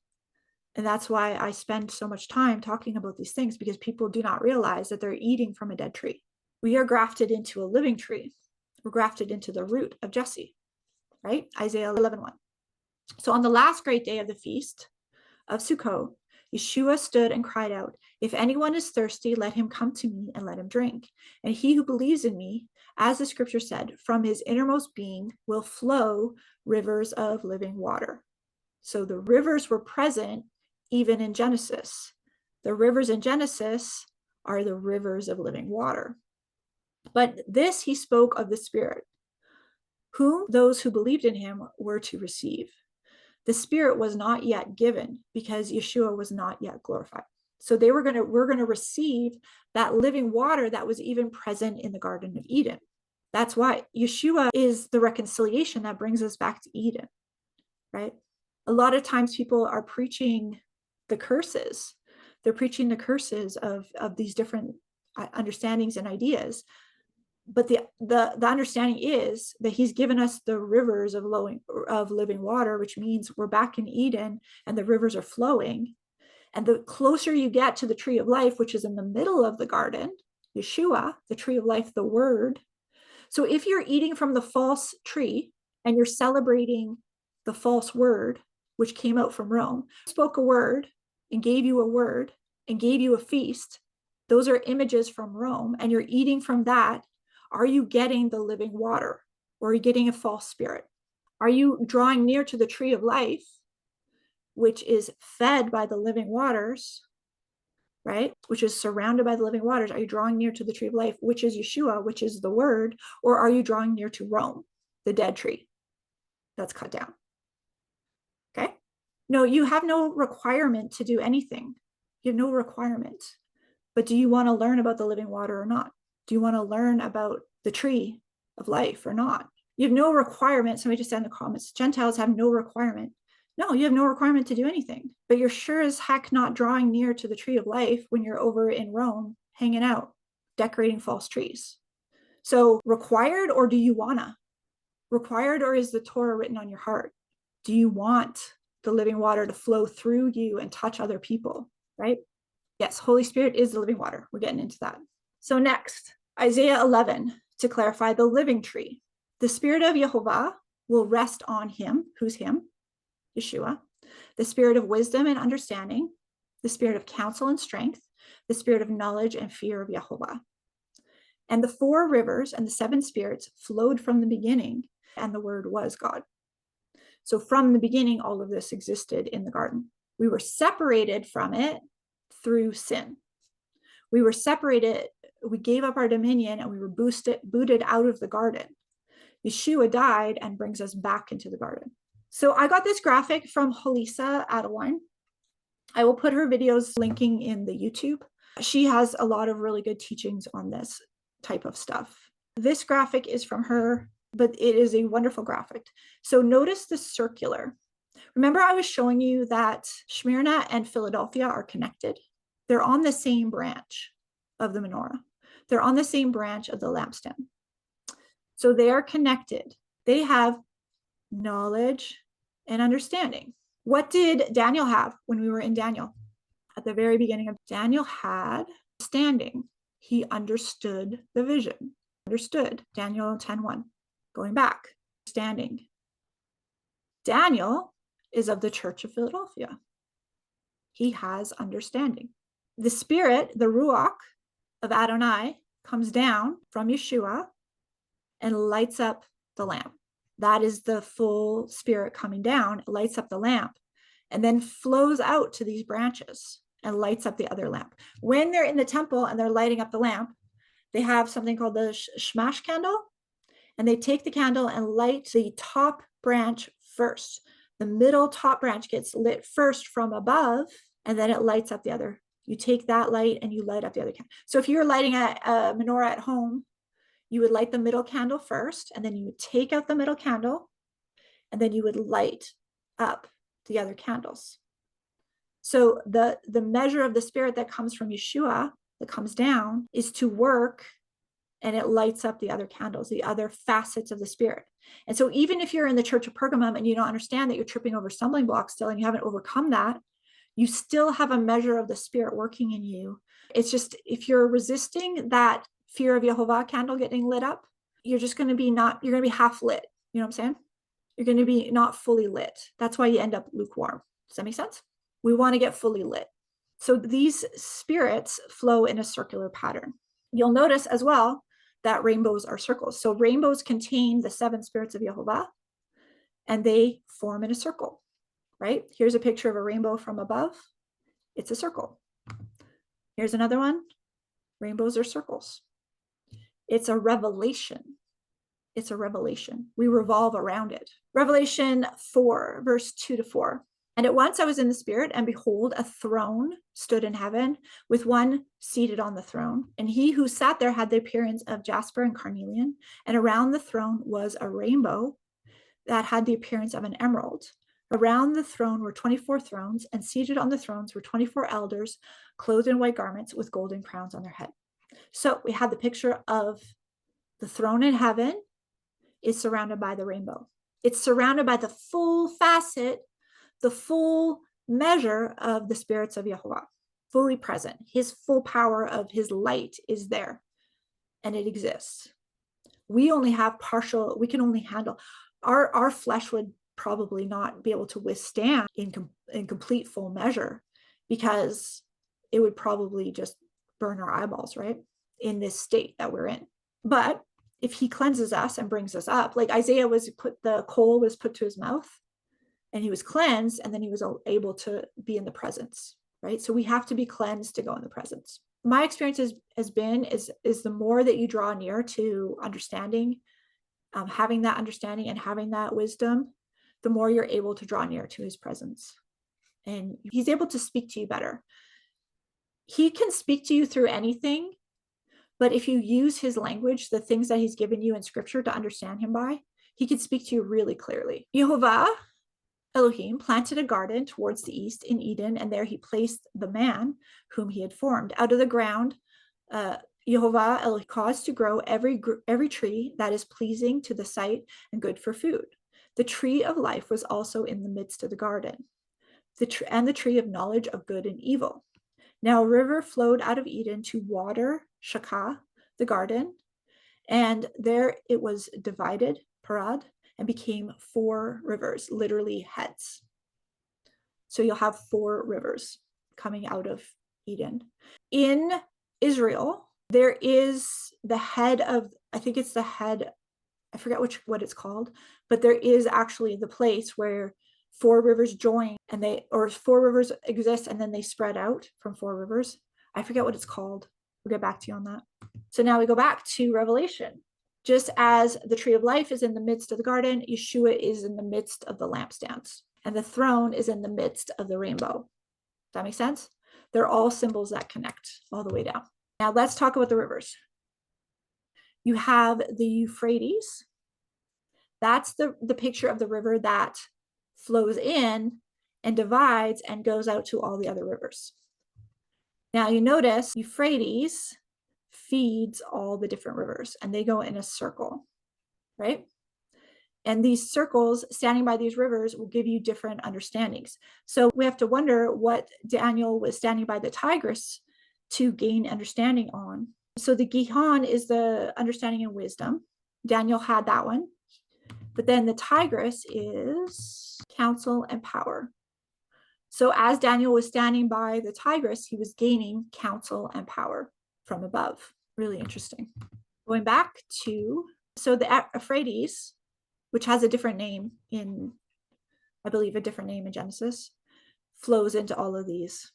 And that's why I spend so much time talking about these things, because people do not realize that they're eating from a dead tree. We are grafted into a living tree. We're grafted into the root of Jesse, right? Isaiah 11:1. So on the last great day of the feast of Sukkot, Yeshua stood and cried out, "If anyone is thirsty, let him come to me and let him drink. And he who believes in me, as the scripture said, from his innermost being will flow rivers of living water." So the rivers were present even in Genesis. The rivers in Genesis are the rivers of living water. But this he spoke of the Spirit, whom those who believed in him were to receive. The Spirit was not yet given because Yeshua was not yet glorified. So we're going to receive that living water that was even present in the Garden of Eden. That's why Yeshua is the reconciliation that brings us back to Eden, right? A lot of times people are preaching the curses. They're preaching the curses of these different understandings and ideas. But the understanding is that he's given us the rivers of living water, which means we're back in Eden and the rivers are flowing. And the closer you get to the tree of life, which is in the middle of the garden, Yeshua, the tree of life, the word. So if you're eating from the false tree and you're celebrating the false word, which came out from Rome, spoke a word and gave you a word and gave you a feast, those are images from Rome, and you're eating from that. Are you getting the living water, or are you getting a false spirit? Are you drawing near to the tree of life, which is fed by the living waters, right? Which is surrounded by the living waters. Are you drawing near to the tree of life, which is Yeshua, which is the word, or are you drawing near to Rome, the dead tree that's cut down? Okay. No, you have no requirement to do anything. You have no requirement. But do you want to learn about the living water or not? Do you want to learn about the tree of life or not? You have no requirement. Somebody just said in the comments, Gentiles have no requirement. No, you have no requirement to do anything, but you're sure as heck not drawing near to the tree of life when you're over in Rome, hanging out, decorating false trees. So required, or do you wanna? Required, or is the Torah written on your heart? Do you want the living water to flow through you and touch other people, right? Yes, Holy Spirit is the living water. We're getting into that. So next, Isaiah 11, to clarify the living tree. The Spirit of Yehovah will rest on him. Who's him? Yeshua. The spirit of wisdom and understanding, the spirit of counsel and strength, the spirit of knowledge and fear of Yehovah. And the 4 rivers and the 7 spirits flowed from the beginning, and the word was God. So from the beginning, all of this existed in the garden. We were separated from it through sin. We were separated, we gave up our dominion, and we were booted out of the garden. Yeshua died and brings us back into the garden. So I got this graphic from Halisa Adeline. I will put her videos linking in the YouTube. She has a lot of really good teachings on this type of stuff. This graphic is from her, but it is a wonderful graphic. So notice the circular. Remember I was showing you that Smyrna and Philadelphia are connected? They're on the same branch of the menorah. They're on the same branch of the lampstand. So they are connected. They have knowledge and understanding. What did Daniel have when we were in Daniel? At the very beginning of Daniel had standing. He understood the vision. Understood. Daniel 10:1. Going back. Standing. Daniel is of the church of Philadelphia. He has understanding. The spirit, the Ruach of Adonai, comes down from Yeshua and lights up the lamp. That is the full spirit coming down. It lights up the lamp and then flows out to these branches and lights up the other lamp. When they're in the temple and they're lighting up the lamp, they have something called the shmash candle, and they take the candle and light the top branch first. The middle top branch gets lit first from above, and then it lights up the other. You take that light and you light up the other candle. So if you were lighting a menorah at home, you would light the middle candle first, and then you would take out the middle candle, and then you would light up the other candles. So the measure of the spirit that comes from Yeshua, that comes down, is to work, and it lights up the other candles, the other facets of the spirit. And so even if you're in the church of Pergamum and you don't understand that you're tripping over stumbling blocks still, and you haven't overcome that, you still have a measure of the spirit working in you. It's just, if you're resisting that fear of Yehovah candle getting lit up, you're just going to be you're going to be half lit. You know what I'm saying? You're going to be not fully lit. That's why you end up lukewarm. Does that make sense? We want to get fully lit. So these spirits flow in a circular pattern. You'll notice as well that rainbows are circles. So rainbows contain the 7 spirits of Yehovah, and they form in a circle, right? Here's a picture of a rainbow from above. It's a circle. Here's another one. Rainbows are circles. It's a revelation. It's a revelation. We revolve around it. Revelation 4, verse 2-4. And at once I was in the spirit, and behold, a throne stood in heaven with one seated on the throne. And he who sat there had the appearance of jasper and carnelian. And around the throne was a rainbow that had the appearance of an emerald. Around the throne were 24 thrones, and seated on the thrones were 24 elders, clothed in white garments with golden crowns on their head. So we have the picture of the throne in heaven is surrounded by the rainbow. It's surrounded by the full facet, the full measure of the spirits of Yeshua, fully present. His full power of his light is there, and it exists. We only have partial, we can only handle, our flesh would probably not be able to withstand in complete full measure, because it would probably just burn our eyeballs, right? In this state that we're in. But if he cleanses us and brings us up, like Isaiah the coal was put to his mouth and he was cleansed, and then he was able to be in the presence, right? So we have to be cleansed to go in the presence. My experience has been the more that you draw near to understanding, having that understanding and having that wisdom, the more you're able to draw near to his presence. And he's able to speak to you better. He can speak to you through anything, but if you use his language, the things that he's given you in scripture to understand him by, he can speak to you really clearly. Yehovah Elohim planted a garden towards the east in Eden, and there he placed the man whom he had formed. Out of the ground, Yehovah Elohim caused to grow every tree that is pleasing to the sight and good for food. The tree of life was also in the midst of the garden, and the tree of knowledge of good and evil. Now a river flowed out of Eden to water Shakah, the garden, and there it was divided, Parad, and became 4 rivers, literally heads. So you'll have 4 rivers coming out of Eden. In Israel, there is the head of, I think it's the head, I forget what it's called, but there is actually the place where 4 rivers join, and 4 rivers exist, and then they spread out from 4 rivers. I forget what it's called. We'll get back to you on that. So now we go back to Revelation. Just as the tree of life is in the midst of the garden, Yeshua is in the midst of the lampstands, and the throne is in the midst of the rainbow. Does that make sense? They're all symbols that connect all the way down. Now let's talk about the rivers. You have the Euphrates. That's the picture of the river that flows in and divides and goes out to all the other rivers. Now you notice Euphrates feeds all the different rivers, and they go in a circle, right? And these circles standing by these rivers will give you different understandings. So we have to wonder what Daniel was standing by the Tigris to gain understanding on. So the Gihon is the understanding and wisdom. Daniel had that one. But then the Tigris is counsel and power. So as Daniel was standing by the Tigris, he was gaining counsel and power from above. Really interesting. Going back to, so the Euphrates, which has a different name in, I believe, a different name in Genesis, flows into all of these.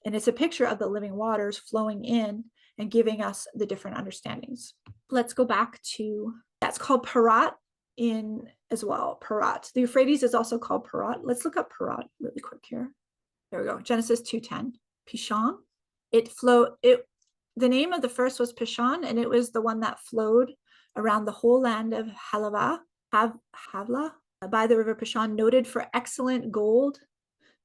And it's a picture of the living waters flowing in and giving us the different understandings. Let's go back to, that's called Parat in as well, Parat. The Euphrates is also called Parat. Let's look up Parat really quick here. There we go, Genesis 2:10. Pishon, the name of the first was Pishon, and it was the one that flowed around the whole land of Havla by the river Pishon, noted for excellent gold,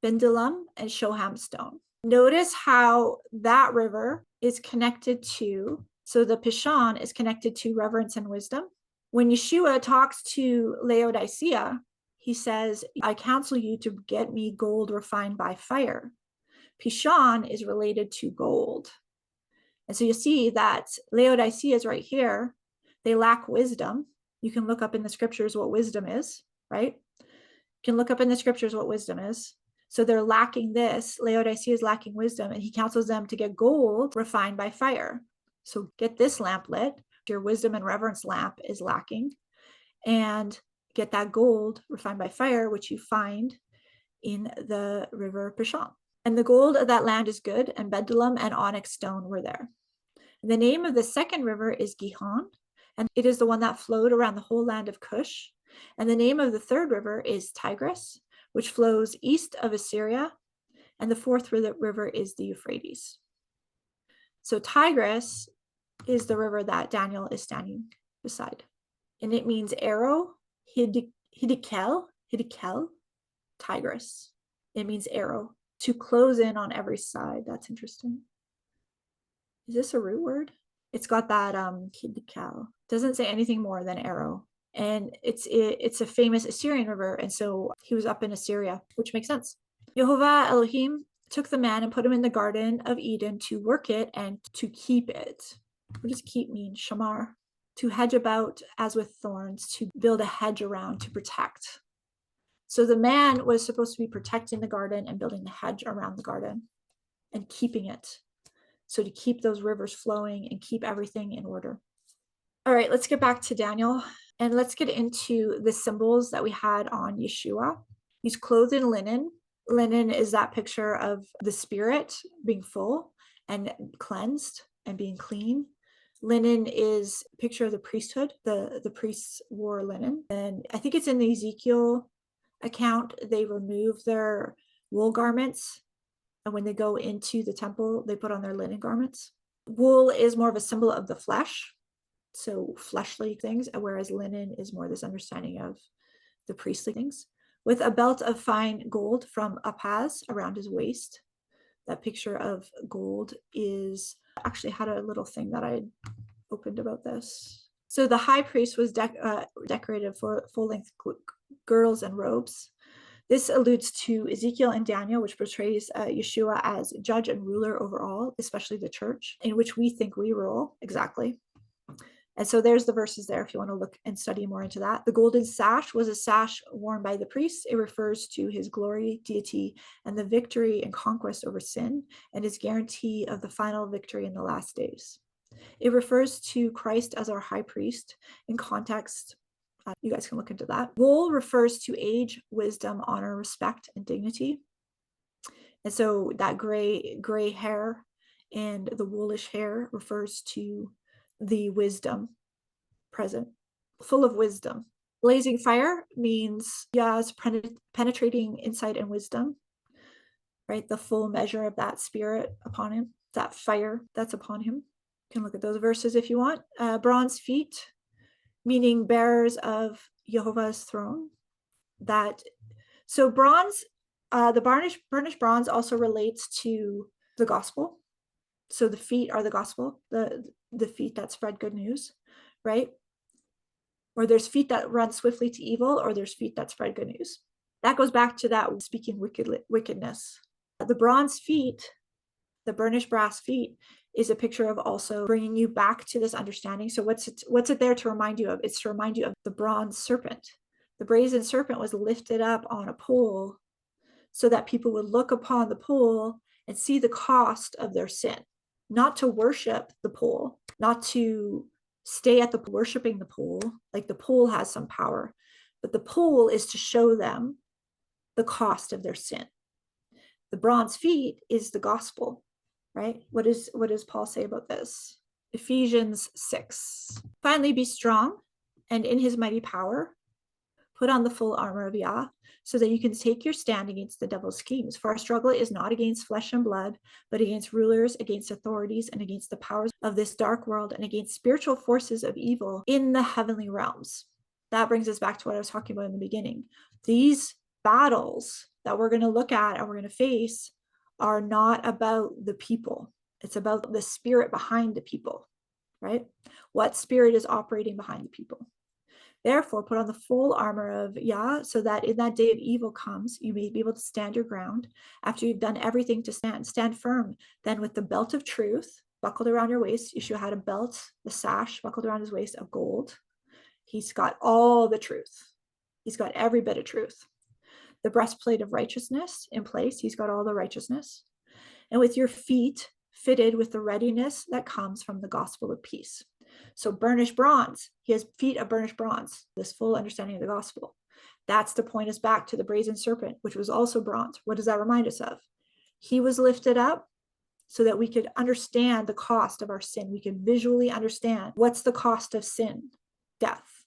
bdellium, and shoham stone. Notice how that river is connected to, so the Pishon is connected to reverence and wisdom. When Yeshua talks to Laodicea, he says, I counsel you to get me gold refined by fire. Pishon is related to gold. And so you see that Laodicea is right here. They lack wisdom. You can look up in the scriptures what wisdom is, right? You can look up in the scriptures what wisdom is. So they're lacking this. Laodicea is lacking wisdom, and he counsels them to get gold refined by fire. So get this lamp lit. Your wisdom and reverence lamp is lacking, and get that gold refined by fire, which you find in the river Pishon. And the gold of that land is good, and bdellium and onyx stone were there. And the name of the second river is Gihon, and it is the one that flowed around the whole land of Cush. And the name of the third river is Tigris, which flows east of Assyria. And the fourth river is the Euphrates. So Tigris is the river that Daniel is standing beside. And it means arrow, hidikel, Tigris. It means arrow, to close in on every side. That's interesting. Is this a root word? It's got that hidikel. Doesn't say anything more than arrow. And it's a famous Assyrian river. And so he was up in Assyria, which makes sense. Yehovah Elohim took the man and put him in the Garden of Eden to work it and to keep it. What does keep mean? Shamar. To hedge about as with thorns, to build a hedge around, to protect. So the man was supposed to be protecting the garden and building the hedge around the garden and keeping it. So to keep those rivers flowing and keep everything in order. All right, let's get back to Daniel and let's get into the symbols that we had on Yeshua. He's clothed in linen. Linen is that picture of the spirit being full and cleansed and being clean. Linen is a picture of the priesthood. The priests wore linen. And I think it's in the Ezekiel account, they remove their wool garments. And when they go into the temple, they put on their linen garments. Wool is more of a symbol of the flesh, so fleshly things, whereas linen is more this understanding of the priestly things. With a belt of fine gold from Upaz around his waist. That picture of gold is actually had a little thing that I opened about this. So the high priest was decorated for full-length girdles and robes. This alludes to Ezekiel and Daniel, which portrays Yeshua as judge and ruler over all, especially the church, in which we think we rule. Exactly. And so there's the verses there if you want to look and study more into that. The golden sash was a sash worn by the priests. It refers to his glory, deity, and the victory and conquest over sin, and his guarantee of the final victory in the last days. It refers to Christ as our high priest in context. You guys can look into that. Wool refers to age, wisdom, honor, respect, and dignity. And so that gray hair and the woolish hair refers to the wisdom present, full of wisdom. Blazing fire means Yah's penetrating insight and wisdom, right? The full measure of that spirit upon him, that fire that's upon him. You can look at those verses if you want. Bronze feet, meaning bearers of Jehovah's throne. So bronze, the burnished bronze also relates to the gospel. So the feet are the gospel, the feet that spread good news, right? Or there's feet that run swiftly to evil, or there's feet that spread good news. That goes back to that speaking wickedness. The bronze feet, the burnished brass feet, is a picture of also bringing you back to this understanding. So what's it there to remind you of? It's to remind you of the bronze serpent. The brazen serpent was lifted up on a pole so that people would look upon the pole and see the cost of their sin. Not to worship the pole, not to stay at the worshiping the pole, like the pole has some power, but the pole is to show them the cost of their sin. The bronze feet is the gospel, right? What does Paul say about this? Ephesians 6. Finally, be strong, and in his mighty power, put on the full armor of Yah, so that you can take your stand against the devil's schemes. For our struggle is not against flesh and blood, but against rulers, against authorities, and against the powers of this dark world, and against spiritual forces of evil in the heavenly realms. That brings us back to what I was talking about in the beginning. These battles that we're going to look at and we're going to face are not about the people. It's about the spirit behind the people, right? What spirit is operating behind the people? Therefore, put on the full armor of Yah, so that in that day of evil comes, you may be able to stand your ground. After you've done everything to stand firm. Then with the belt of truth buckled around your waist, Yeshua had a belt, the sash buckled around his waist of gold. He's got all the truth. He's got every bit of truth. The breastplate of righteousness in place. He's got all the righteousness. And with your feet fitted with the readiness that comes from the gospel of peace. So burnished bronze, he has feet of burnished bronze, this full understanding of the gospel. That's to point us back to the brazen serpent, which was also bronze. What does that remind us of? He was lifted up so that we could understand the cost of our sin. We could visually understand what's the cost of sin, death.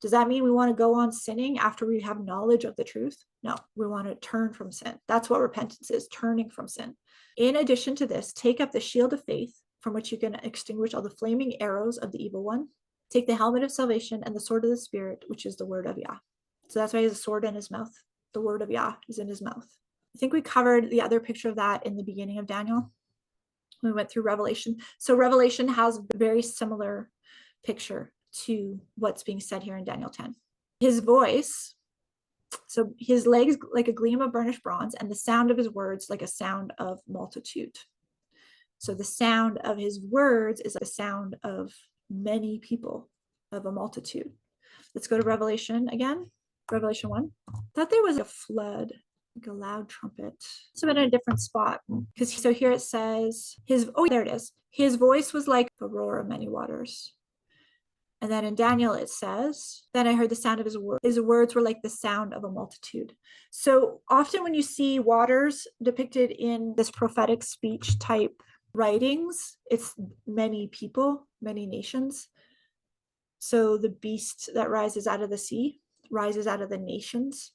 Does that mean we want to go on sinning after we have knowledge of the truth? No, we want to turn from sin. That's what repentance is, turning from sin. In addition to this, take up the shield of faith, from which you can extinguish all the flaming arrows of the evil one. Take the helmet of salvation and the sword of the Spirit, which is the word of Yah. So that's why he has a sword in his mouth. The word of Yah is in his mouth. I think we covered the other picture of that in the beginning of Daniel. We went through Revelation. So Revelation has a very similar picture to what's being said here in Daniel 10. His voice, so his legs like a gleam of burnished bronze, and the sound of his words like a sound of multitude. So the sound of his words is a sound of many people, of a multitude. Let's go to Revelation again. Revelation 1. I thought there was a flood, like a loud trumpet. So in a different spot. Because so here it says there it is. His voice was like a roar of many waters. And then in Daniel, it says, then I heard the sound of his words. His words were like the sound of a multitude. So often when you see waters depicted in this prophetic speech type writings, it's many people, many nations. So the beast that rises out of the sea rises out of the nations.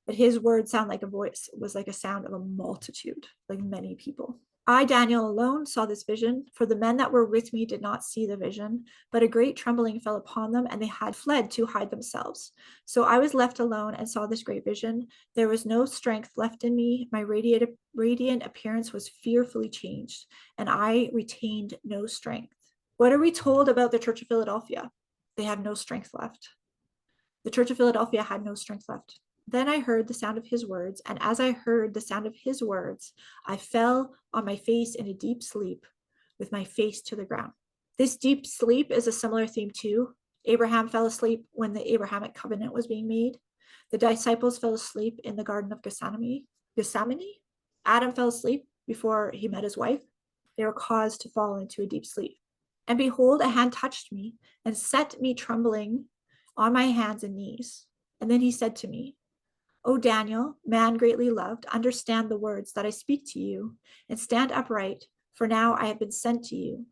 But his words sound like a voice, was like a sound of a multitude, like many people. I, Daniel, alone saw this vision, for the men that were with me did not see the vision, but a great trembling fell upon them, and they had fled to hide themselves. So I was left alone and saw this great vision. There was no strength left in me. My radiant appearance was fearfully changed, and I retained no strength. What are we told about the Church of Philadelphia? They have no strength left. The Church of Philadelphia had no strength left. Then I heard the sound of his words, and as I heard the sound of his words, I fell on my face in a deep sleep, with my face to the ground. This deep sleep is a similar theme too. Abraham fell asleep when the Abrahamic covenant was being made. The disciples fell asleep in the Garden of Gethsemane. Adam fell asleep before he met his wife. They were caused to fall into a deep sleep. And behold, a hand touched me and set me trembling on my hands and knees. And then he said to me, O Daniel, man greatly loved, understand the words that I speak to you, and stand upright, for now I have been sent to you.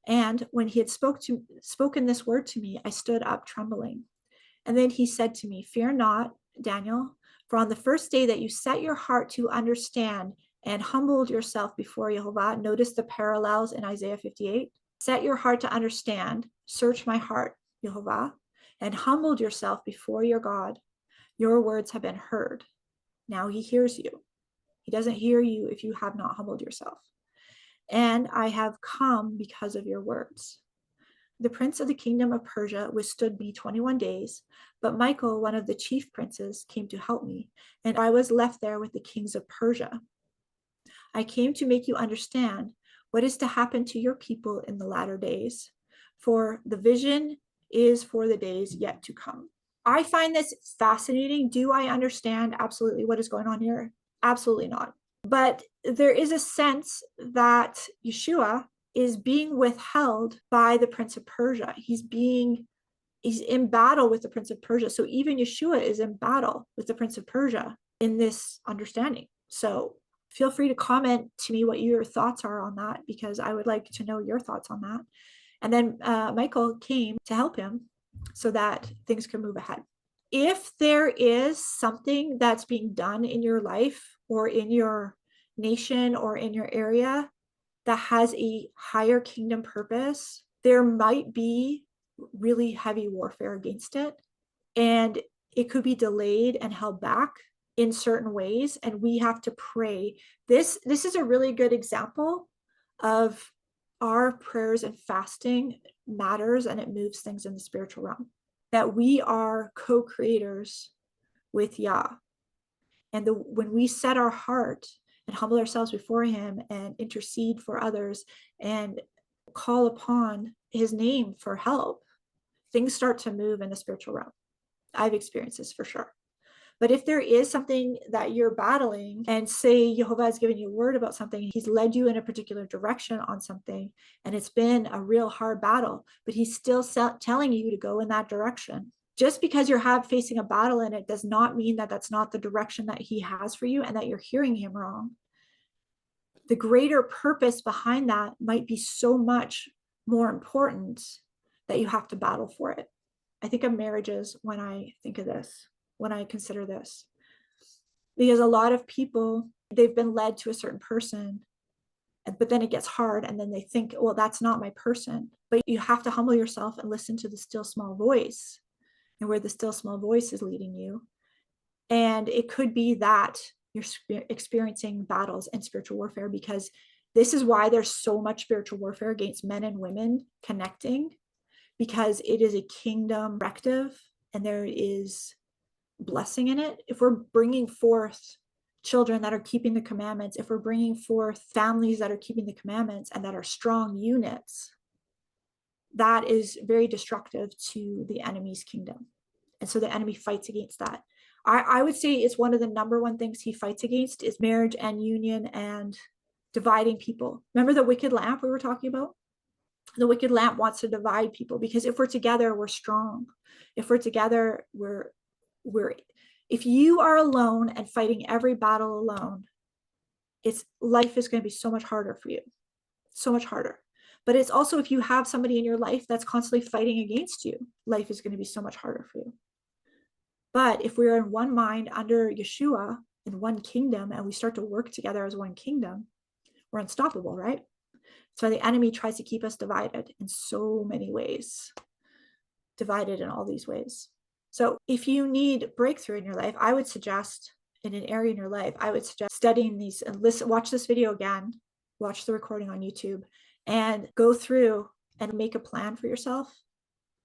And when he had spoken this word to me, I stood up trembling. And then he said to me, fear not, Daniel, for on the first day that you set your heart to understand and humbled yourself before Jehovah, notice the parallels in Isaiah 58, set your heart to understand, search my heart, Jehovah, and humbled yourself before your God. Your words have been heard. Now he hears you. He doesn't hear you if you have not humbled yourself. And I have come because of your words. The prince of the kingdom of Persia withstood me 21 days, but Michael, one of the chief princes, came to help me, and I was left there with the kings of Persia. I came to make you understand what is to happen to your people in the latter days, for the vision is for the days yet to come. I find this fascinating. Do I understand absolutely what is going on here? Absolutely not. But there is a sense that Yeshua is being withheld by the Prince of Persia. He's in battle with the Prince of Persia. So even Yeshua is in battle with the Prince of Persia in this understanding. So feel free to comment to me what your thoughts are on that, because I would like to know your thoughts on that. And then Michael came to help him so that things can move ahead. If there is something that's being done in your life or in your nation or in your area that has a higher kingdom purpose, there might be really heavy warfare against it. And it could be delayed and held back in certain ways. And we have to pray. This is a really good example of our prayers and fasting matters, and it moves things in the spiritual realm. That we are co-creators with Yah. And when we set our heart and humble ourselves before him and intercede for others and call upon his name for help, things start to move in the spiritual realm. I've experienced this for sure. But if there is something that you're battling, and say Jehovah has given you a word about something, he's led you in a particular direction on something, and it's been a real hard battle, but he's still telling you to go in that direction, Just because you're facing a battle in it does not mean that that's not the direction that he has for you and that you're hearing him wrong. The greater purpose behind that might be so much more important that you have to battle for it. I think of marriages when I think of this, when I consider this. Because a lot of people, they've been led to a certain person, but then it gets hard and then they think, well, that's not my person. But you have to humble yourself and listen to the still small voice and where the still small voice is leading you. And it could be that you're experiencing battles and spiritual warfare, because this is why there's so much spiritual warfare against men and women connecting, because it is a kingdom directive and there is blessing in it. If we're bringing forth children that are keeping the commandments, if we're bringing forth families that are keeping the commandments and that are strong units, that is very destructive to the enemy's kingdom. And so the enemy fights against that. I would say it's one of the number one things he fights against is marriage and union and dividing people. Remember the wicked lamp we were talking about? The wicked lamp wants to divide people, because if we're together, we're strong. If we're together, we're if you are alone and fighting every battle alone, life is going to be so much harder for you. So much harder. But it's also, if you have somebody in your life that's constantly fighting against you, life is going to be so much harder for you. But if we're in one mind under Yeshua, in one kingdom, and we start to work together as one kingdom, we're unstoppable, right? So the enemy tries to keep us divided in so many ways, divided in all these ways. So if you need breakthrough in your life, I would suggest, in an area in your life, I would suggest studying these and watch this video again, watch the recording on YouTube, and go through and make a plan for yourself.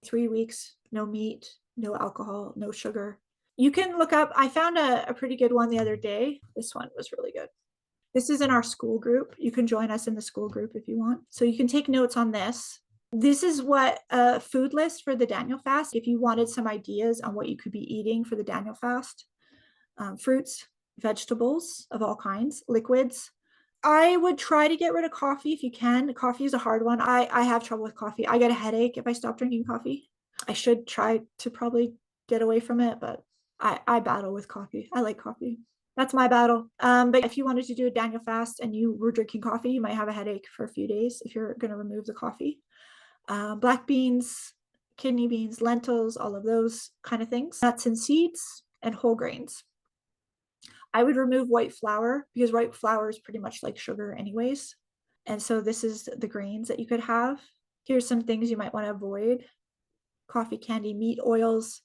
3 weeks, no meat, no alcohol, no sugar. You can look up, I found a pretty good one the other day. This one was really good. This is in our school group. You can join us in the school group if you want. So you can take notes on this. This is what a food list for the Daniel fast. If you wanted some ideas on what you could be eating for the Daniel fast, fruits, vegetables of all kinds, liquids. I would try to get rid of coffee if you can. Coffee is a hard one. I have trouble with coffee. I get a headache if I stop drinking coffee. I should try to probably get away from it, but I battle with coffee. I like coffee. That's my battle. But if you wanted to do a Daniel fast and you were drinking coffee, you might have a headache for a few days if you're going to remove the coffee. Black beans, kidney beans, lentils, all of those kind of things. Nuts and seeds and whole grains. I would remove white flour, because white flour is pretty much like sugar anyways. And so this is the grains that you could have. Here's some things you might want to avoid. Coffee, candy, meat, oils.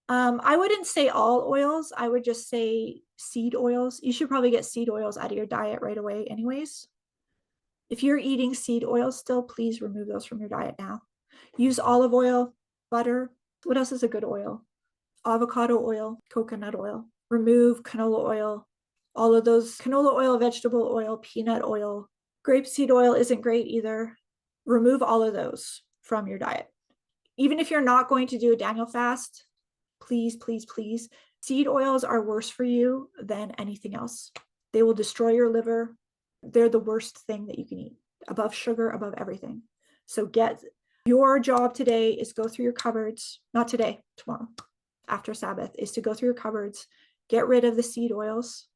I wouldn't say all oils. I would just say seed oils. You should probably get seed oils out of your diet right away anyways. If you're eating seed oils still, please remove those from your diet now. Use olive oil, butter. What else is a good oil? Avocado oil, coconut oil. Remove canola oil, all of those, canola oil, vegetable oil, peanut oil. Grapeseed oil isn't great either. Remove all of those from your diet. Even if you're not going to do a Daniel fast, please, please, please. Seed oils are worse for you than anything else. They will destroy your liver. They're the worst thing that you can eat, above sugar, above everything. So your job today is go through your cupboards, not today, tomorrow, after Sabbath, is to go through your cupboards, get rid of the seed oils,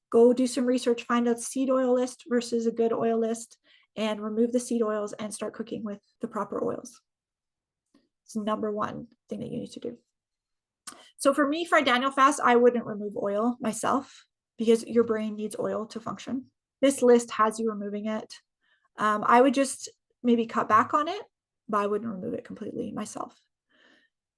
go do some research, find a seed oil list versus a good oil list, and remove the seed oils and start cooking with the proper oils. It's the number one thing that you need to do. So for me, for a Daniel fast, I wouldn't remove oil myself, because your brain needs oil to function. This list has you removing it. I would just maybe cut back on it, but I wouldn't remove it completely myself.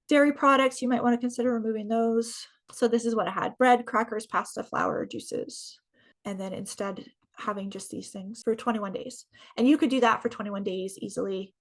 Dairy products, you might want to consider removing those. So this is what I had: bread, crackers, pasta, flour, juices, and then instead having just these things for 21 days. And you could do that for 21 days easily.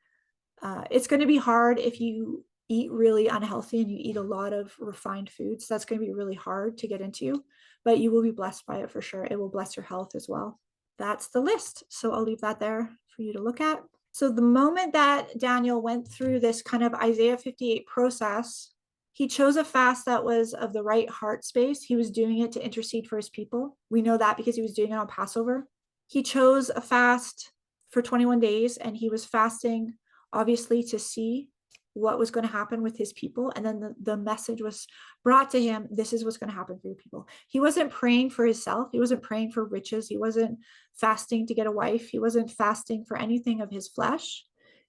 It's going to be hard if you eat really unhealthy and you eat a lot of refined foods. That's going to be really hard to get into, but you will be blessed by it for sure. It will bless your health as well. That's the list. So I'll leave that there for you to look at. So the moment that Daniel went through this kind of Isaiah 58 process, he chose a fast that was of the right heart space. He was doing it to intercede for his people. We know that because he was doing it on Passover. He chose a fast for 21 days, and he was fasting, obviously, to see what was going to happen with his people. And then the message was brought to him. This is what's going to happen for your people. He wasn't praying for himself. He wasn't praying for riches. He wasn't fasting to get a wife. He wasn't fasting for anything of his flesh.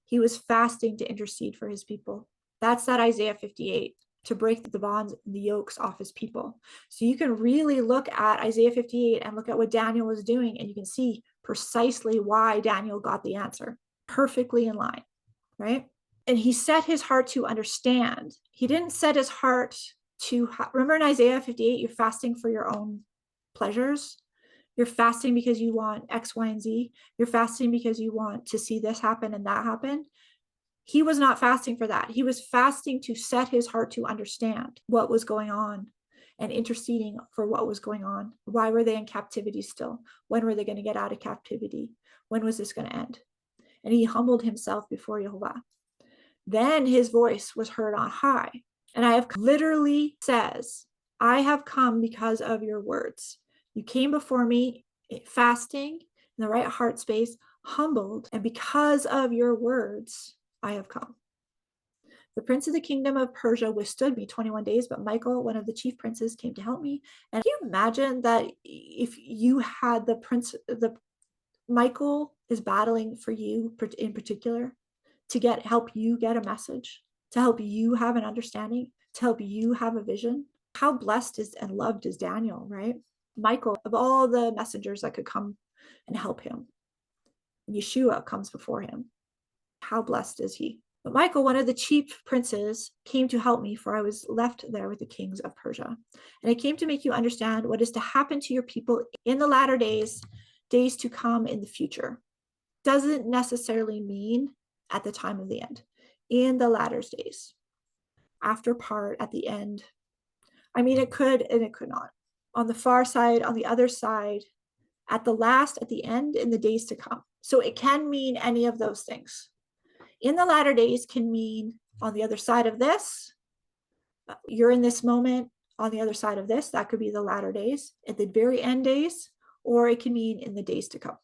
He was fasting to intercede for his people. That's that Isaiah 58, to break the bonds and the yokes off his people. So you can really look at Isaiah 58 and look at what Daniel was doing, and you can see precisely why Daniel got the answer, perfectly in line, right? And he set his heart to understand. He didn't set his heart to, remember in Isaiah 58, you're fasting for your own pleasures. You're fasting because you want X, Y, and Z. You're fasting because you want to see this happen and that happen. He was not fasting for that. He was fasting to set his heart to understand what was going on and interceding for what was going on. Why were they in captivity still? When were they going to get out of captivity? When was this going to end? And he humbled himself before Jehovah. Then his voice was heard on high. And I have literally says, I have come because of your words. You came before me fasting in the right heart space, humbled, and because of your words, I have come. The prince of the kingdom of Persia withstood me 21 days, but Michael, one of the chief princes, came to help me. And can you imagine that if you had Michael is battling for you in particular to help you get a message, to help you have an understanding, to help you have a vision. How blessed and loved is Daniel, right? Michael, of all the messengers that could come and help him, Yeshua comes before him. How blessed is he? But Michael, one of the chief princes, came to help me, for I was left there with the kings of Persia. And I came to make you understand what is to happen to your people in the latter days to come in the future. Doesn't necessarily mean at the time of the end. In the latter days. After part, at the end. I mean, it could and it could not. On the far side, on the other side, at the last, at the end, in the days to come. So it can mean any of those things. In the latter days can mean on the other side of this, you're in this moment, on the other side of this, that could be the latter days, at the very end days, or it can mean in the days to come.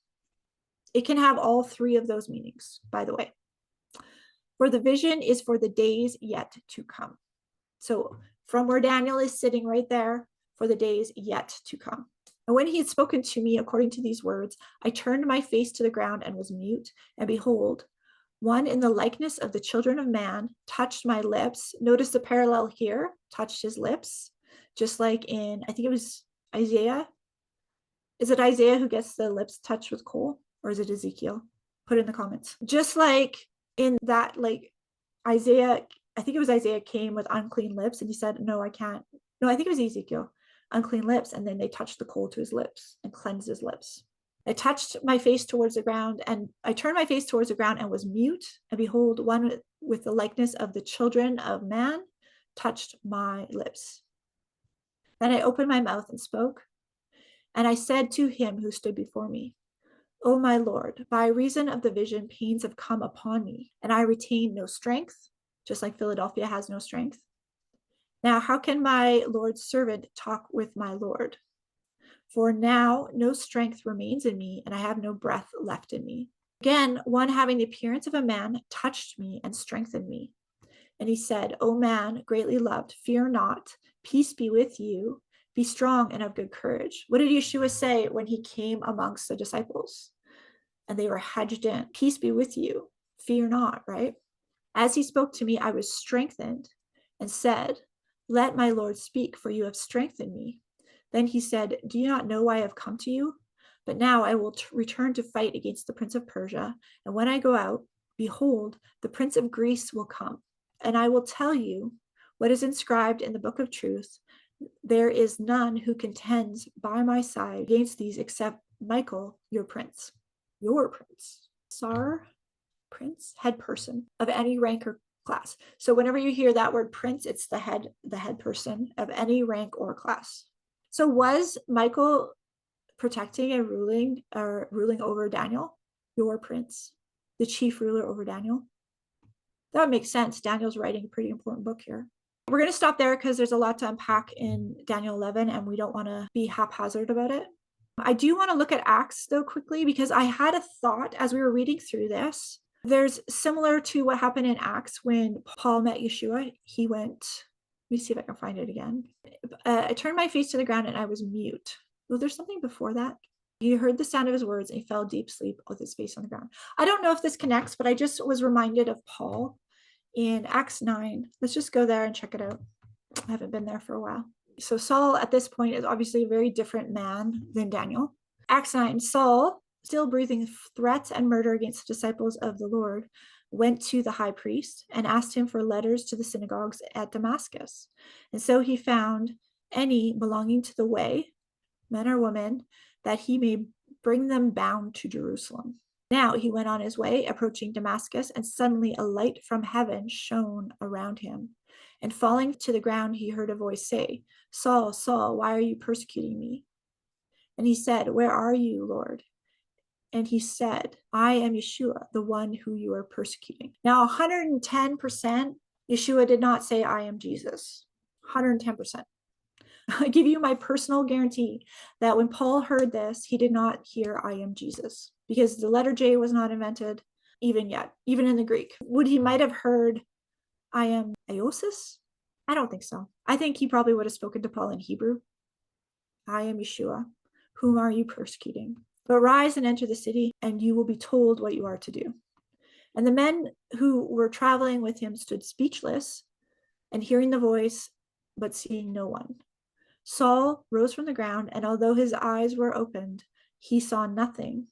It can have all three of those meanings, by the way. For the vision is for the days yet to come. So from where Daniel is sitting right there, for the days yet to come. And when he had spoken to me according to these words, I turned my face to the ground and was mute. And behold, one in the likeness of the children of man touched my lips. Notice the parallel here, touched his lips, just like in, I think it was Isaiah. Is it Isaiah who gets the lips touched with coal, or is it Ezekiel? Put it in the comments. Just like in that, like Isaiah, I think it was Isaiah came with unclean lips and he said, no, I can't. No, I think it was Ezekiel, unclean lips. And then they touched the coal to his lips and cleansed his lips. I touched my face towards the ground, and I turned my face towards the ground and was mute. And behold, one with the likeness of the children of man touched my lips. Then I opened my mouth and spoke. And I said to him who stood before me, O my Lord, by reason of the vision, pains have come upon me, and I retain no strength, just like Philadelphia has no strength. Now, how can my Lord's servant talk with my Lord? For now no strength remains in me, and I have no breath left in me. Again, one having the appearance of a man touched me and strengthened me. And he said, O man, greatly loved, fear not, peace be with you, be strong and of good courage. What did Yeshua say when he came amongst the disciples? And they were hedged in. Peace be with you, fear not, right? As he spoke to me, I was strengthened and said, let my Lord speak, for you have strengthened me. Then he said, do you not know why I have come to you? But now I will return to fight against the prince of Persia. And when I go out, behold, the prince of Greece will come. And I will tell you what is inscribed in the book of truth. There is none who contends by my side against these except Michael, your prince. Your prince. Sar, prince, head person of any rank or class. So whenever you hear that word prince, it's the head person of any rank or class. So was Michael protecting and ruling over Daniel, your prince, the chief ruler over Daniel? That would make sense. Daniel's writing a pretty important book here. We're going to stop there because there's a lot to unpack in Daniel 11 and we don't want to be haphazard about it. I do want to look at Acts though quickly, because I had a thought as we were reading through this. There's similar to what happened in Acts when Paul met Yeshua. He went, let me see if I can find it again. I turned my face to the ground and I was mute. Well, there's something before that. He heard the sound of his words and he fell deep sleep with his face on the ground. I don't know if this connects, but I just was reminded of Paul in Acts 9. Let's just go there and check it out. I haven't been there for a while. So Saul at this point is obviously a very different man than Daniel. Acts 9, Saul, still breathing threats and murder against the disciples of the Lord, went to the high priest and asked him for letters to the synagogues at Damascus. And so he found any belonging to the way, men or women, that he may bring them bound to Jerusalem. Now he went on his way, approaching Damascus, and suddenly a light from heaven shone around him. And falling to the ground, he heard a voice say, Saul, Saul, why are you persecuting me? And he said, where are you, Lord? And he said, I am Yeshua, the one who you are persecuting. Now, 110%, Yeshua did not say, I am Jesus. 110%. I give you my personal guarantee that when Paul heard this, he did not hear, I am Jesus, because the letter J was not invented even yet, even in the Greek. Would he might have heard, I am Iosis? I don't think so. I think he probably would have spoken to Paul in Hebrew. I am Yeshua. Whom are you persecuting? But rise and enter the city, and you will be told what you are to do. And the men who were traveling with him stood speechless and hearing the voice, but seeing no one. Saul rose from the ground, and although his eyes were opened, he saw nothing.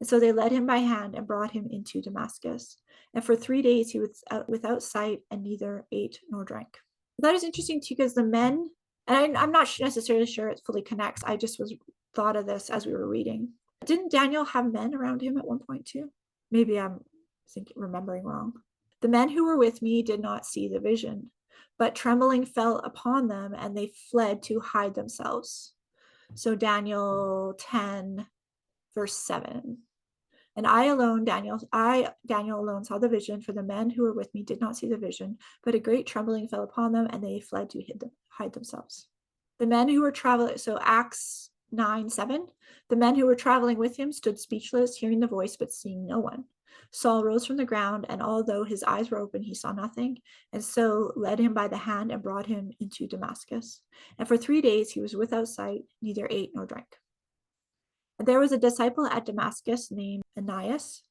And so they led him by hand and brought him into Damascus. And for 3 days he was without sight and neither ate nor drank. That is interesting too, because the men, and I'm not necessarily sure it fully connects. I just thought of this as we were reading. Didn't Daniel have men around him at one point too? Maybe I'm remembering wrong. The men who were with me did not see the vision, but trembling fell upon them and they fled to hide themselves. So Daniel 10, verse 7. And I alone, Daniel alone saw the vision, for the men who were with me did not see the vision, but a great trembling fell upon them and they fled to hide themselves. The men who were traveling, so Acts 9:7, the men who were traveling with him stood speechless, hearing the voice, but seeing no one. Saul rose from the ground, and although his eyes were open, he saw nothing, and so led him by the hand and brought him into Damascus. And for 3 days he was without sight, neither ate nor drank. And there was a disciple at Damascus named Ananias,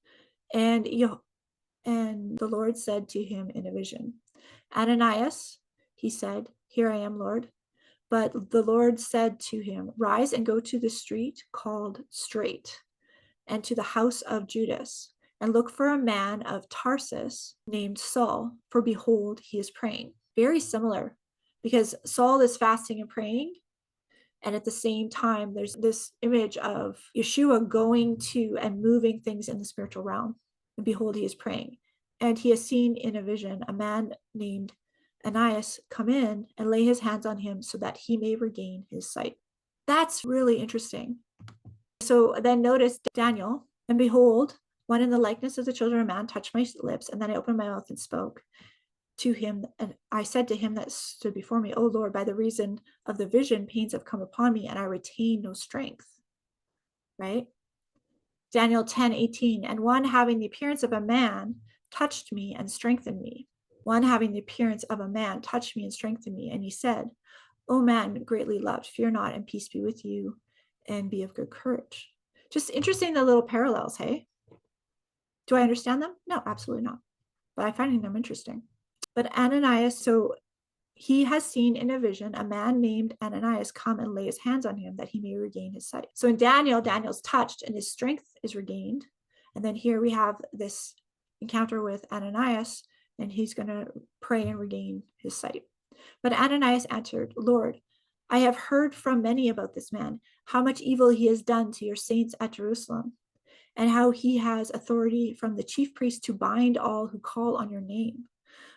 and the Lord said to him in a vision, Ananias, he said, here I am, Lord. But the Lord said to him, rise and go to the street called Straight, and to the house of Judas, and look for a man of Tarsus named Saul, for behold, he is praying. Very similar, because Saul is fasting and praying, and at the same time, there's this image of Yeshua going to and moving things in the spiritual realm, and behold, he is praying. And he has seen in a vision a man named Ananias come in and lay his hands on him so that he may regain his sight. That's really interesting. So then notice Daniel, and behold, one in the likeness of the children of man touched my lips, and then I opened my mouth and spoke to him, and I said to him that stood before me, O Lord, by the reason of the vision, pains have come upon me, and I retain no strength. Right? Daniel 10:18, and one having the appearance of a man touched me and strengthened me. One having the appearance of a man touched me and strengthened me, and he said, O man greatly loved, fear not, and peace be with you, and be of good courage. Just interesting, the little parallels, hey? Do I understand them? No, absolutely not. But I'm finding them interesting. But Ananias, so he has seen in a vision a man named Ananias come and lay his hands on him that he may regain his sight. So in Daniel's touched and his strength is regained. And then here we have this encounter with Ananias, and he's going to pray and regain his sight. But Ananias answered, Lord, I have heard from many about this man, how much evil he has done to your saints at Jerusalem, and how he has authority from the chief priest to bind all who call on your name.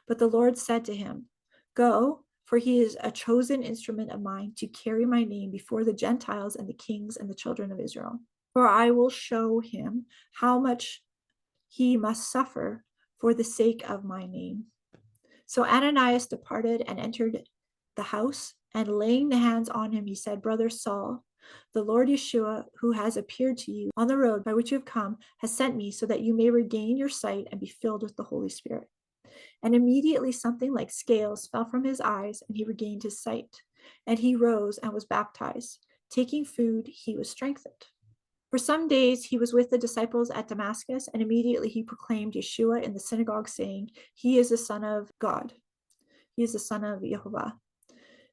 But the Lord said to him, Go, for he is a chosen instrument of mine to carry my name before the Gentiles and the kings and the children of Israel. For I will show him how much he must suffer for the sake of my name. So Ananias departed and entered the house, and laying the hands on him, he said, Brother Saul, The Lord Yeshua, who has appeared to you on the road by which you have come, has sent me so that you may regain your sight and be filled with the Holy Spirit. And immediately something like scales fell from his eyes, and he regained his sight. And he rose and was baptized. Taking food, he was strengthened. For some days he was with the disciples at Damascus, and immediately he proclaimed Yeshua in the synagogue, saying, He is the Son of God. He is the Son of Jehovah.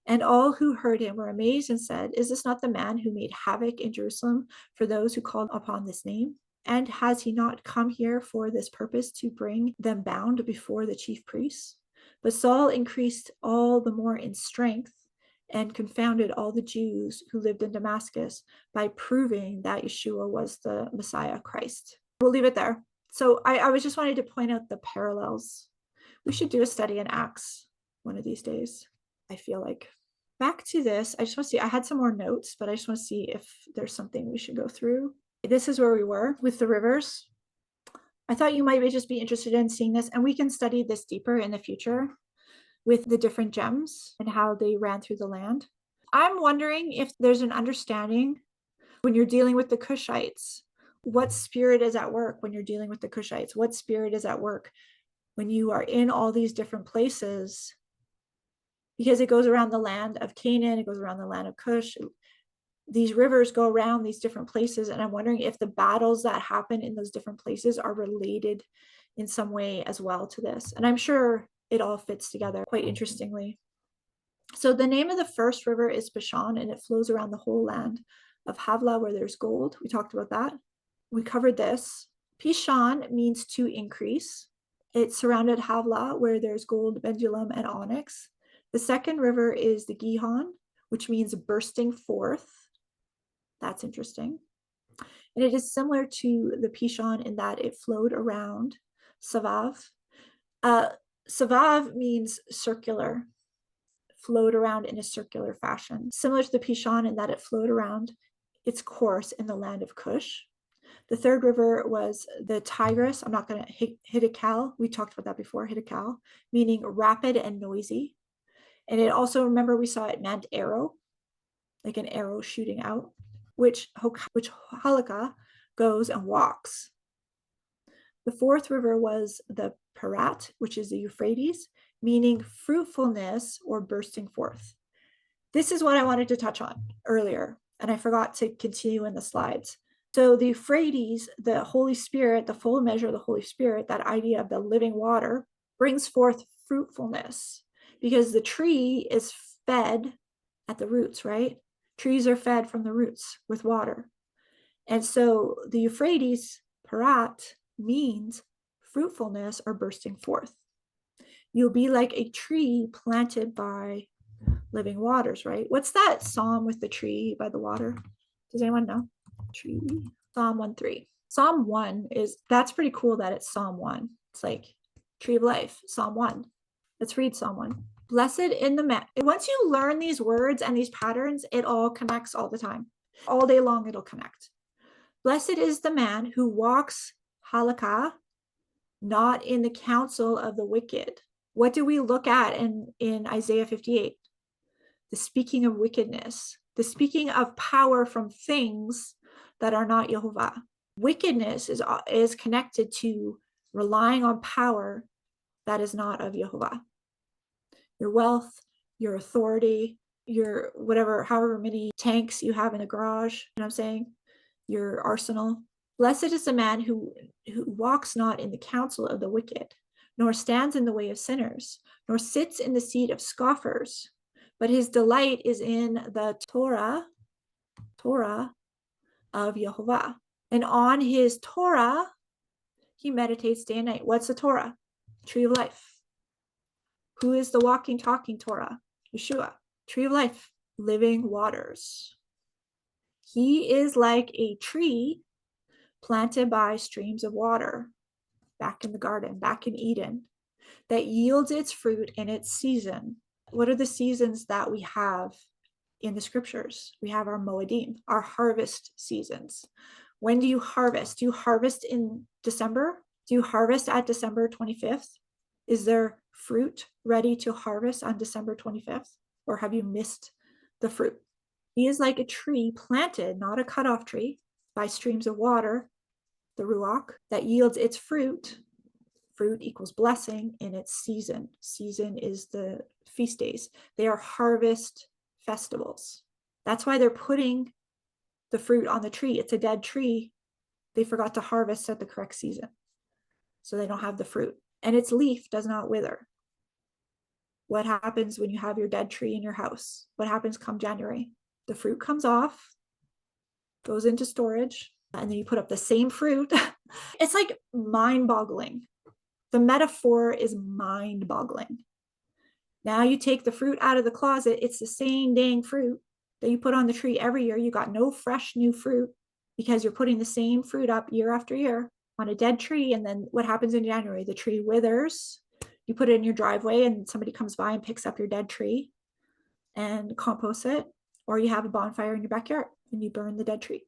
And all who heard him were amazed and said, Is this not the man who made havoc in Jerusalem for those who called upon this name? And has he not come here for this purpose, to bring them bound before the chief priests? But Saul increased all the more in strength and confounded all the Jews who lived in Damascus by proving that Yeshua was the Messiah, Christ. We'll leave it there. So I was just wanting to point out the parallels. We should do a study in Acts one of these days, I feel like. Back to this, I just want to see, I had some more notes, but I just want to see if there's something we should go through. This is where we were with the rivers. I thought you might just be interested in seeing this, and we can study this deeper in the future with the different gems and how they ran through the land. I'm wondering if there's an understanding when you're dealing with the Cushites, what spirit is at work when you're dealing with the Cushites? What spirit is at work when you are in all these different places? Because it goes around the land of Canaan, it goes around the land of Cush. These rivers go around these different places, and I'm wondering if the battles that happen in those different places are related in some way as well to this. And I'm sure it all fits together quite interestingly. So the name of the first river is Bashan, and it flows around the whole land of Havilah where there's gold. We talked about that. We covered this. Pishon means to increase. It surrounded Havilah where there's gold, bdellium, and onyx. The second river is the Gihon, which means bursting forth. That's interesting. And it is similar to the Pishon in that it flowed around Savav. Savav means circular, flowed around in a circular fashion. Similar to the Pishon in that it flowed around its course in the land of Cush. The third river was the Tigris. I'm not going to Hiddekel. We talked about that before, Hiddekel, meaning rapid and noisy. And it also, remember, we saw it meant arrow, like an arrow shooting out, which Halakah goes and walks. The fourth river was the Parat, which is the Euphrates, meaning fruitfulness or bursting forth. This is what I wanted to touch on earlier, and I forgot to continue in the slides. So the Euphrates, the Holy Spirit, the full measure of the Holy Spirit, that idea of the living water, brings forth fruitfulness because the tree is fed at the roots, right? Trees are fed from the roots with water. And so the Euphrates, Parat, means fruitfulness or bursting forth. You'll be like a tree planted by living waters, right? What's that psalm with the tree by the water? Does anyone know? Tree. Psalm 1:3. Psalm 1 is, that's pretty cool that it's Psalm 1. It's like tree of life, Psalm 1. Let's read Psalm 1. Blessed in the man. Once you learn these words and these patterns, it all connects all the time. All day long, it'll connect. Blessed is the man who walks halakha, not in the counsel of the wicked. What do we look at in Isaiah 58? The speaking of wickedness, the speaking of power from things that are not Yehovah. Wickedness is connected to relying on power that is not of Yehovah. Your wealth, your authority, your whatever, however many tanks you have in a garage, you know what I'm saying? Your arsenal. Blessed is the man who walks not in the counsel of the wicked, nor stands in the way of sinners, nor sits in the seat of scoffers, but his delight is in the Torah of Yehovah. And on his Torah, he meditates day and night. What's the Torah? Tree of life. Who is the walking, talking Torah? Yeshua. Tree of life. Living waters. He is like a tree planted by streams of water back in the garden, back in Eden, that yields its fruit in its season. What are the seasons that we have in the scriptures? We have our Moedim, our harvest seasons. When do you harvest? Do you harvest in December? Do you harvest at December 25th? Is there fruit ready to harvest on December 25th? Or have you missed the fruit? He is like a tree planted, not a cut off tree, by streams of water, the ruach, that yields its fruit. Fruit equals blessing in its season. Season is the feast days. They are harvest festivals. That's why they're putting the fruit on the tree. It's a dead tree. They forgot to harvest at the correct season, so they don't have the fruit. And its leaf does not wither. What happens when you have your dead tree in your house? What happens come January? The fruit comes off, goes into storage, and then you put up the same fruit. It's like mind-boggling. The metaphor is mind-boggling. Now you take the fruit out of the closet, it's the same dang fruit that you put on the tree every year. You got no fresh new fruit because you're putting the same fruit up year after year on a dead tree. And then what happens in January? The tree withers. You put it in your driveway and somebody comes by and picks up your dead tree and composts it, or you have a bonfire in your backyard and you burn the dead tree.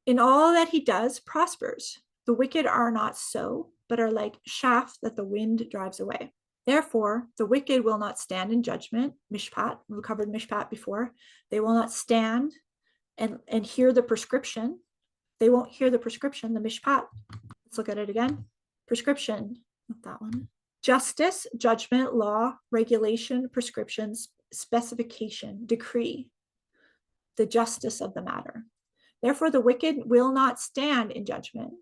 In all that he does prospers. The wicked are not so, but are like chaff that the wind drives away. Therefore, the wicked will not stand in judgment, mishpat. We covered mishpat before. They will not stand and hear the prescription. They won't hear the prescription, the mishpat. Let's look at it again. Prescription, not that one. Justice, judgment, law, regulation, prescriptions, specification, decree, the justice of the matter. Therefore, the wicked will not stand in judgment.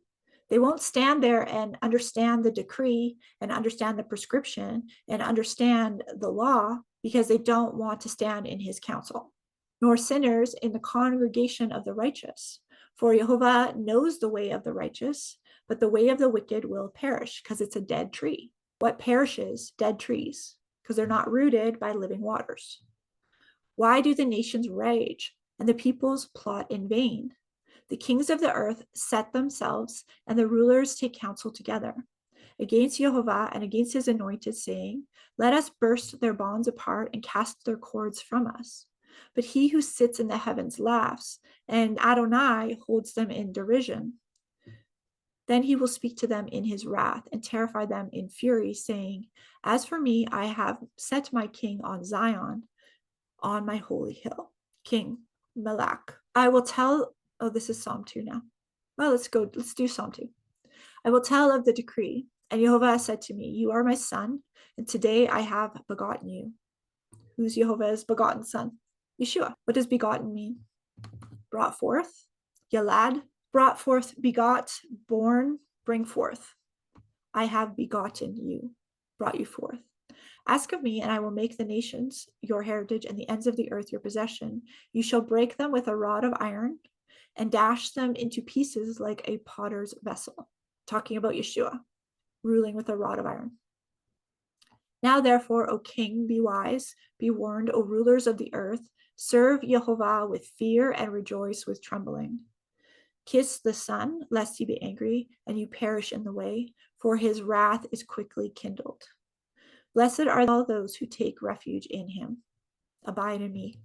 They won't stand there and understand the decree and understand the prescription and understand the law because they don't want to stand in his counsel, nor sinners in the congregation of the righteous. For Jehovah knows the way of the righteous, but the way of the wicked will perish because it's a dead tree. What perishes? Dead trees, because they're not rooted by living waters. Why do the nations rage and the peoples plot in vain? The kings of the earth set themselves, and the rulers take counsel together against Jehovah and against his anointed, saying, let us burst their bonds apart and cast their cords from us. But he who sits in the heavens laughs, and Adonai holds them in derision. Then he will speak to them in his wrath and terrify them in fury, saying, as for me, I have set my king on Zion, on my holy hill. King, Malak. I will tell, oh, this is Psalm 2 now. Well, let's do Psalm 2. I will tell of the decree. And Jehovah said to me, you are my son, and today I have begotten you. Who's Jehovah's begotten son? Yeshua. What does begotten mean? Brought forth. Yalad. Brought forth, begot, born, bring forth. I have begotten you, brought you forth. Ask of me, and I will make the nations your heritage and the ends of the earth your possession. You shall break them with a rod of iron and dash them into pieces like a potter's vessel. Talking about Yeshua, ruling with a rod of iron. Now, therefore, O king, be wise, be warned, O rulers of the earth, serve Jehovah with fear and rejoice with trembling. Kiss the Son, lest he be angry and you perish in the way, for his wrath is quickly kindled. Blessed are all those who take refuge in him. Abide in me,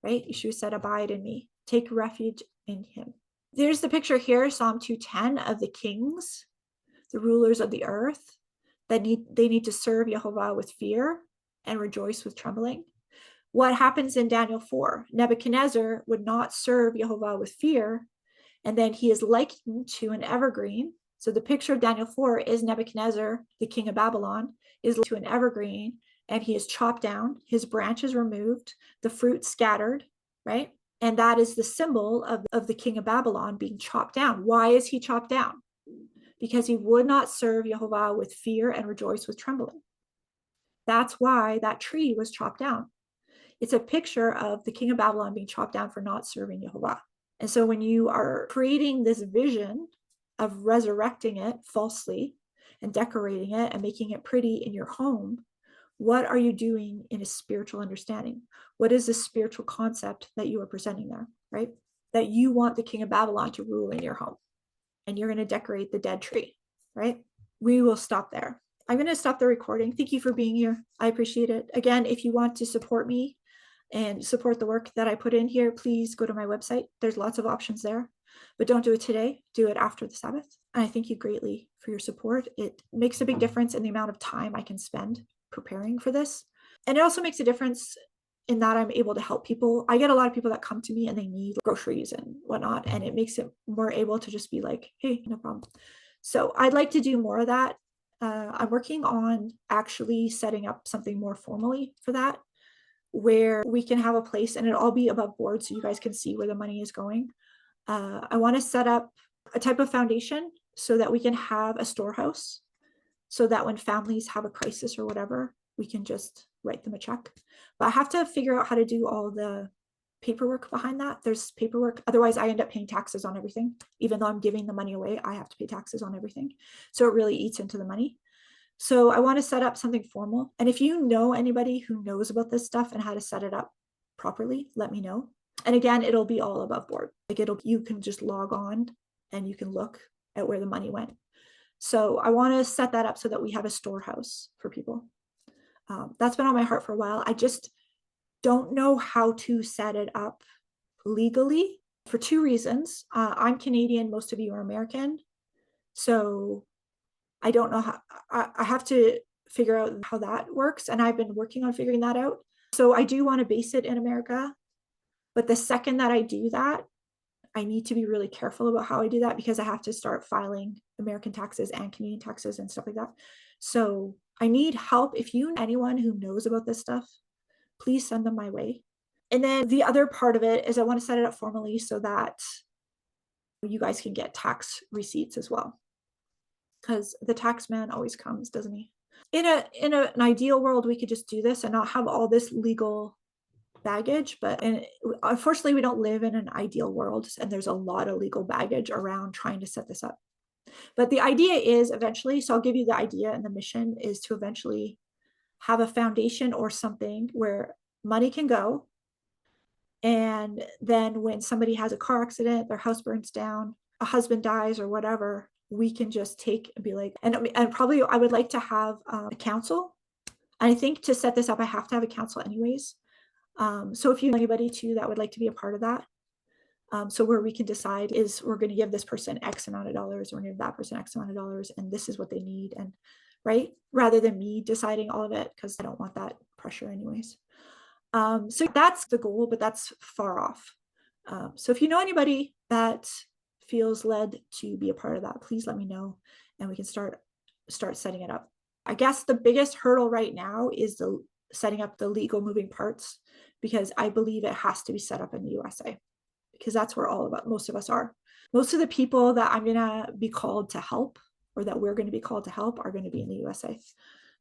right? Yeshua said, abide in me. Take refuge in him. There's the picture here, Psalm 210, of the kings, the rulers of the earth, that they need to serve Jehovah with fear and rejoice with trembling. What happens in Daniel 4? Nebuchadnezzar would not serve Jehovah with fear, and then he is likened to an evergreen. So the picture of Daniel 4 is Nebuchadnezzar, the king of Babylon, is to an evergreen, and he is chopped down, his branches removed, the fruit scattered, right? And that is the symbol of the king of Babylon being chopped down. Why is he chopped down? Because he would not serve Jehovah with fear and rejoice with trembling. That's why that tree was chopped down. It's a picture of the king of Babylon being chopped down for not serving Jehovah. And so when you are creating this vision of resurrecting it falsely and decorating it and making it pretty in your home, what are you doing in a spiritual understanding? What is the spiritual concept that you are presenting there, right? That you want the king of Babylon to rule in your home, and you're going to decorate the dead tree, right? We will stop there. I'm going to stop the recording. Thank you for being here. I appreciate it. Again, if you want to support me and support the work that I put in here, please go to my website. There's lots of options there, but don't do it today. Do it after the Sabbath. And I thank you greatly for your support. It makes a big difference in the amount of time I can spend preparing for this. And it also makes a difference in that I'm able to help people. I get a lot of people that come to me and they need groceries and whatnot, and it makes it more able to just be like, hey, no problem. So I'd like to do more of that. I'm working on actually setting up something more formally for that, where we can have a place and it'll all be above board so you guys can see where the money is going. I want to set up a type of foundation so that we can have a storehouse, so that when families have a crisis or whatever, we can just write them a check. But I have to figure out how to do all the paperwork behind that. There's paperwork. Otherwise, I end up paying taxes on everything. Even though I'm giving the money away, I have to pay taxes on everything. So it really eats into the money. So I want to set up something formal. And if you know anybody who knows about this stuff and how to set it up properly, let me know. And again, it'll be all above board. Like you can just log on and you can look at where the money went. So I want to set that up so that we have a storehouse for people. That's been on my heart for a while. I just don't know how to set it up legally for two reasons. I'm Canadian, most of you are American. So I don't know how, I have to figure out how that works. And I've been working on figuring that out. So I do want to base it in America. But the second that I do that, I need to be really careful about how I do that, because I have to start filing American taxes and Canadian taxes and stuff like that. So I need help. If you know anyone who knows about this stuff, please send them my way. And then the other part of it is I want to set it up formally so that you guys can get tax receipts as well, because the tax man always comes, doesn't he? In an ideal world, we could just do this and not have all this legal baggage, but unfortunately we don't live in an ideal world, and there's a lot of legal baggage around trying to set this up. But the idea is eventually, so I'll give you the idea, and the mission is to eventually have a foundation or something where money can go, and then when somebody has a car accident, their house burns down, a husband dies or whatever, we can just take and be like, and probably I would like to have a council. And I think to set this up I have to have a council anyways. So if you know anybody too that would like to be a part of that, so where we can decide is we're going to give this person X amount of dollars, we're going to give that person X amount of dollars, and this is what they need, and right, rather than me deciding all of it, because I don't want that pressure anyways. So that's the goal, but that's far off. So if you know anybody that feels led to be a part of that, please let me know, and we can start setting it up. I guess the biggest hurdle right now is the setting up the legal moving parts, because I believe it has to be set up in the USA, because that's where most of us are. Most of the people that I'm going to be called to help, or that we're going to be called to help, are going to be in the USA.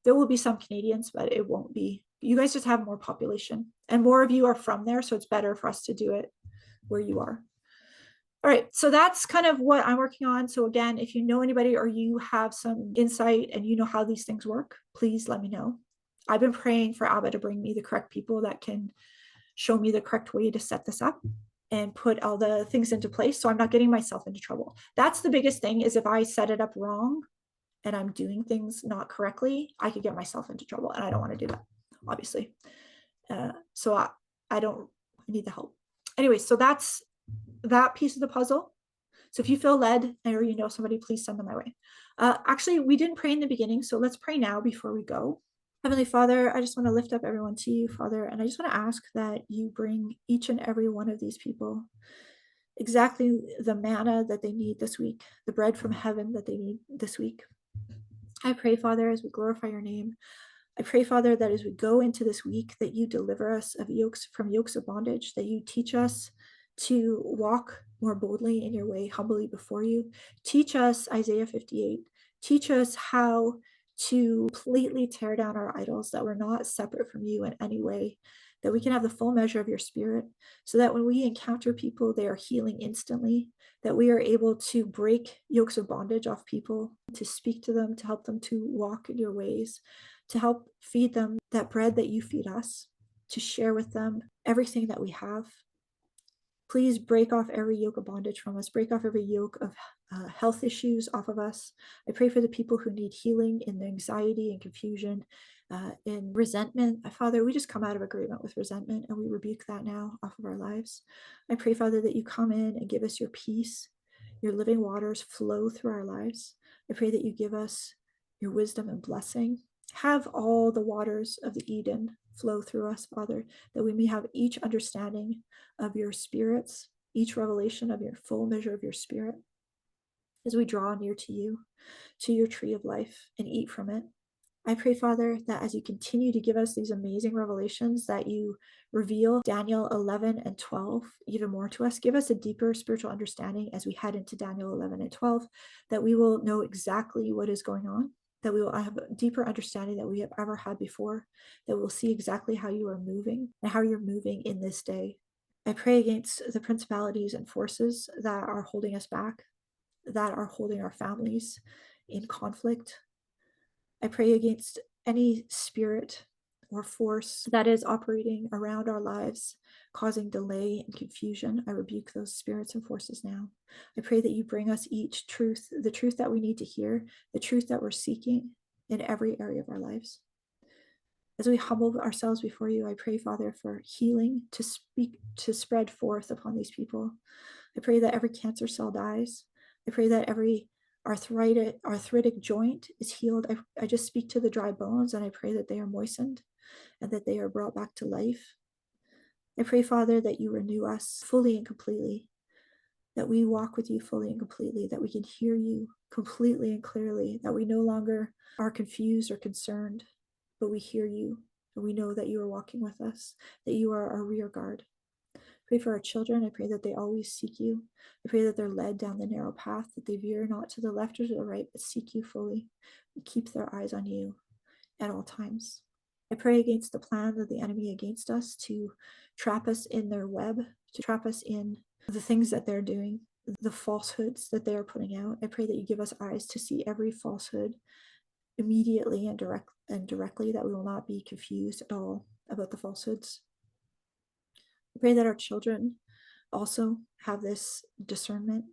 There will be some Canadians, but it won't be. You guys just have more population, and more of you are from there, so it's better for us to do it where you are. All right, so that's kind of what I'm working on. So again, if you know anybody or you have some insight and you know how these things work, please let me know. I've been praying for Abba to bring me the correct people that can show me the correct way to set this up and put all the things into place, so I'm not getting myself into trouble. That's the biggest thing, is if I set it up wrong and I'm doing things not correctly, I could get myself into trouble, and I don't want to do that, obviously. So I don't need the help. Anyway, so that's that piece of the puzzle. So if you feel led, or you know somebody, please send them my way. Actually, we didn't pray in the beginning, so let's pray now before we go. Heavenly Father, I just want to lift up everyone to you, Father, and I just want to ask that you bring each and every one of these people exactly the manna that they need this week, the bread from heaven that they need this week. I pray, Father, as we glorify your name, I pray, Father, that as we go into this week, that you deliver us of yokes of bondage, that you teach us to walk more boldly in your way, humbly before you. Teach us Isaiah 58. Teach us how to completely tear down our idols, that we're not separate from you in any way, that we can have the full measure of your spirit, so that when we encounter people, they are healing instantly, that we are able to break yokes of bondage off people, to speak to them, to help them to walk in your ways, to help feed them that bread that you feed us, to share with them everything that we have. Please break off every yoke of bondage from us, break off every yoke of health issues off of us. I pray for the people who need healing in anxiety and confusion, in resentment. Father, we just come out of agreement with resentment, and we rebuke that now off of our lives. I pray, Father, that you come in and give us your peace, your living waters flow through our lives. I pray that you give us your wisdom and blessing. Have all the waters of the Eden flow through us, Father, that we may have each understanding of your spirits, each revelation of your full measure of your spirit, as we draw near to you, to your tree of life, and eat from it. I pray, Father, that as you continue to give us these amazing revelations, that you reveal Daniel 11 and 12 even more to us. Give us a deeper spiritual understanding as we head into Daniel 11 and 12, that we will know exactly what is going on, that we will have a deeper understanding that we have ever had before, that we'll see exactly how you are moving and how you're moving in this day. I pray against the principalities and forces that are holding us back, that are holding our families in conflict. I pray against any spirit or force that is operating around our lives, causing delay and confusion. I rebuke those spirits and forces now. I pray that you bring us each truth, the truth that we need to hear, the truth that we're seeking in every area of our lives. As we humble ourselves before you, I pray, Father, for healing to spread forth upon these people. I pray that every cancer cell dies. I pray that every arthritic joint is healed. I just speak to the dry bones, and I pray that they are moistened and that they are brought back to life. I pray, Father, that you renew us fully and completely, that we walk with you fully and completely, that we can hear you completely and clearly, that we no longer are confused or concerned, but we hear you, and we know that you are walking with us, that you are our rear guard. Pray for our children. I pray that they always seek you. I pray that they're led down the narrow path, that they veer not to the left or to the right, but seek you fully and keep their eyes on you at all times. I pray against the plan of the enemy against us to trap us in their web, to trap us in the things that they're doing, the falsehoods that they are putting out. I pray that you give us eyes to see every falsehood immediately and directly, that we will not be confused at all about the falsehoods. I pray that our children also have this discernment,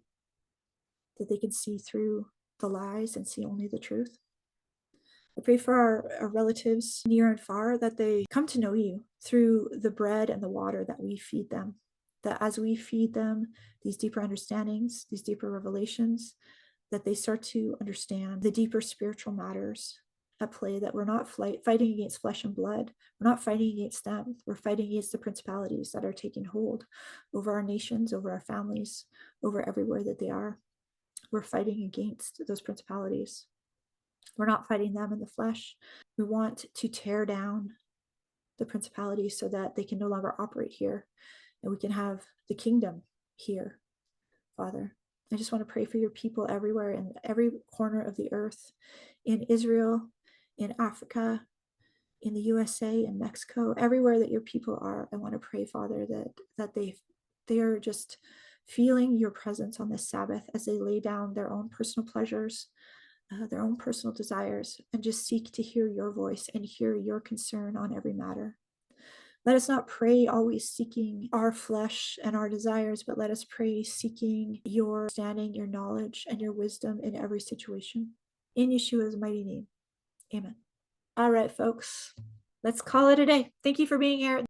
that they can see through the lies and see only the truth. I pray for our relatives near and far, that they come to know you through the bread and the water that we feed them, that as we feed them these deeper understandings, these deeper revelations, that they start to understand the deeper spiritual matters at play, that we're not fighting against flesh and blood. We're not fighting against them. We're fighting against the principalities that are taking hold over our nations, over our families, over everywhere that they are. We're fighting against those principalities. We're not fighting them in the flesh. We want to tear down the principalities so that they can no longer operate here, and we can have the kingdom here, Father. I just want to pray for your people everywhere, in every corner of the earth, in Israel, in Africa, in the USA, in Mexico, everywhere that your people are. I want to pray, Father, that they are just feeling your presence on this Sabbath as they lay down their own personal pleasures, their own personal desires, and just seek to hear your voice and hear your concern on every matter. Let us not pray always seeking our flesh and our desires, but let us pray seeking your understanding, your knowledge, and your wisdom in every situation. In Yeshua's mighty name, amen. All right, folks, let's call it a day. Thank you for being here.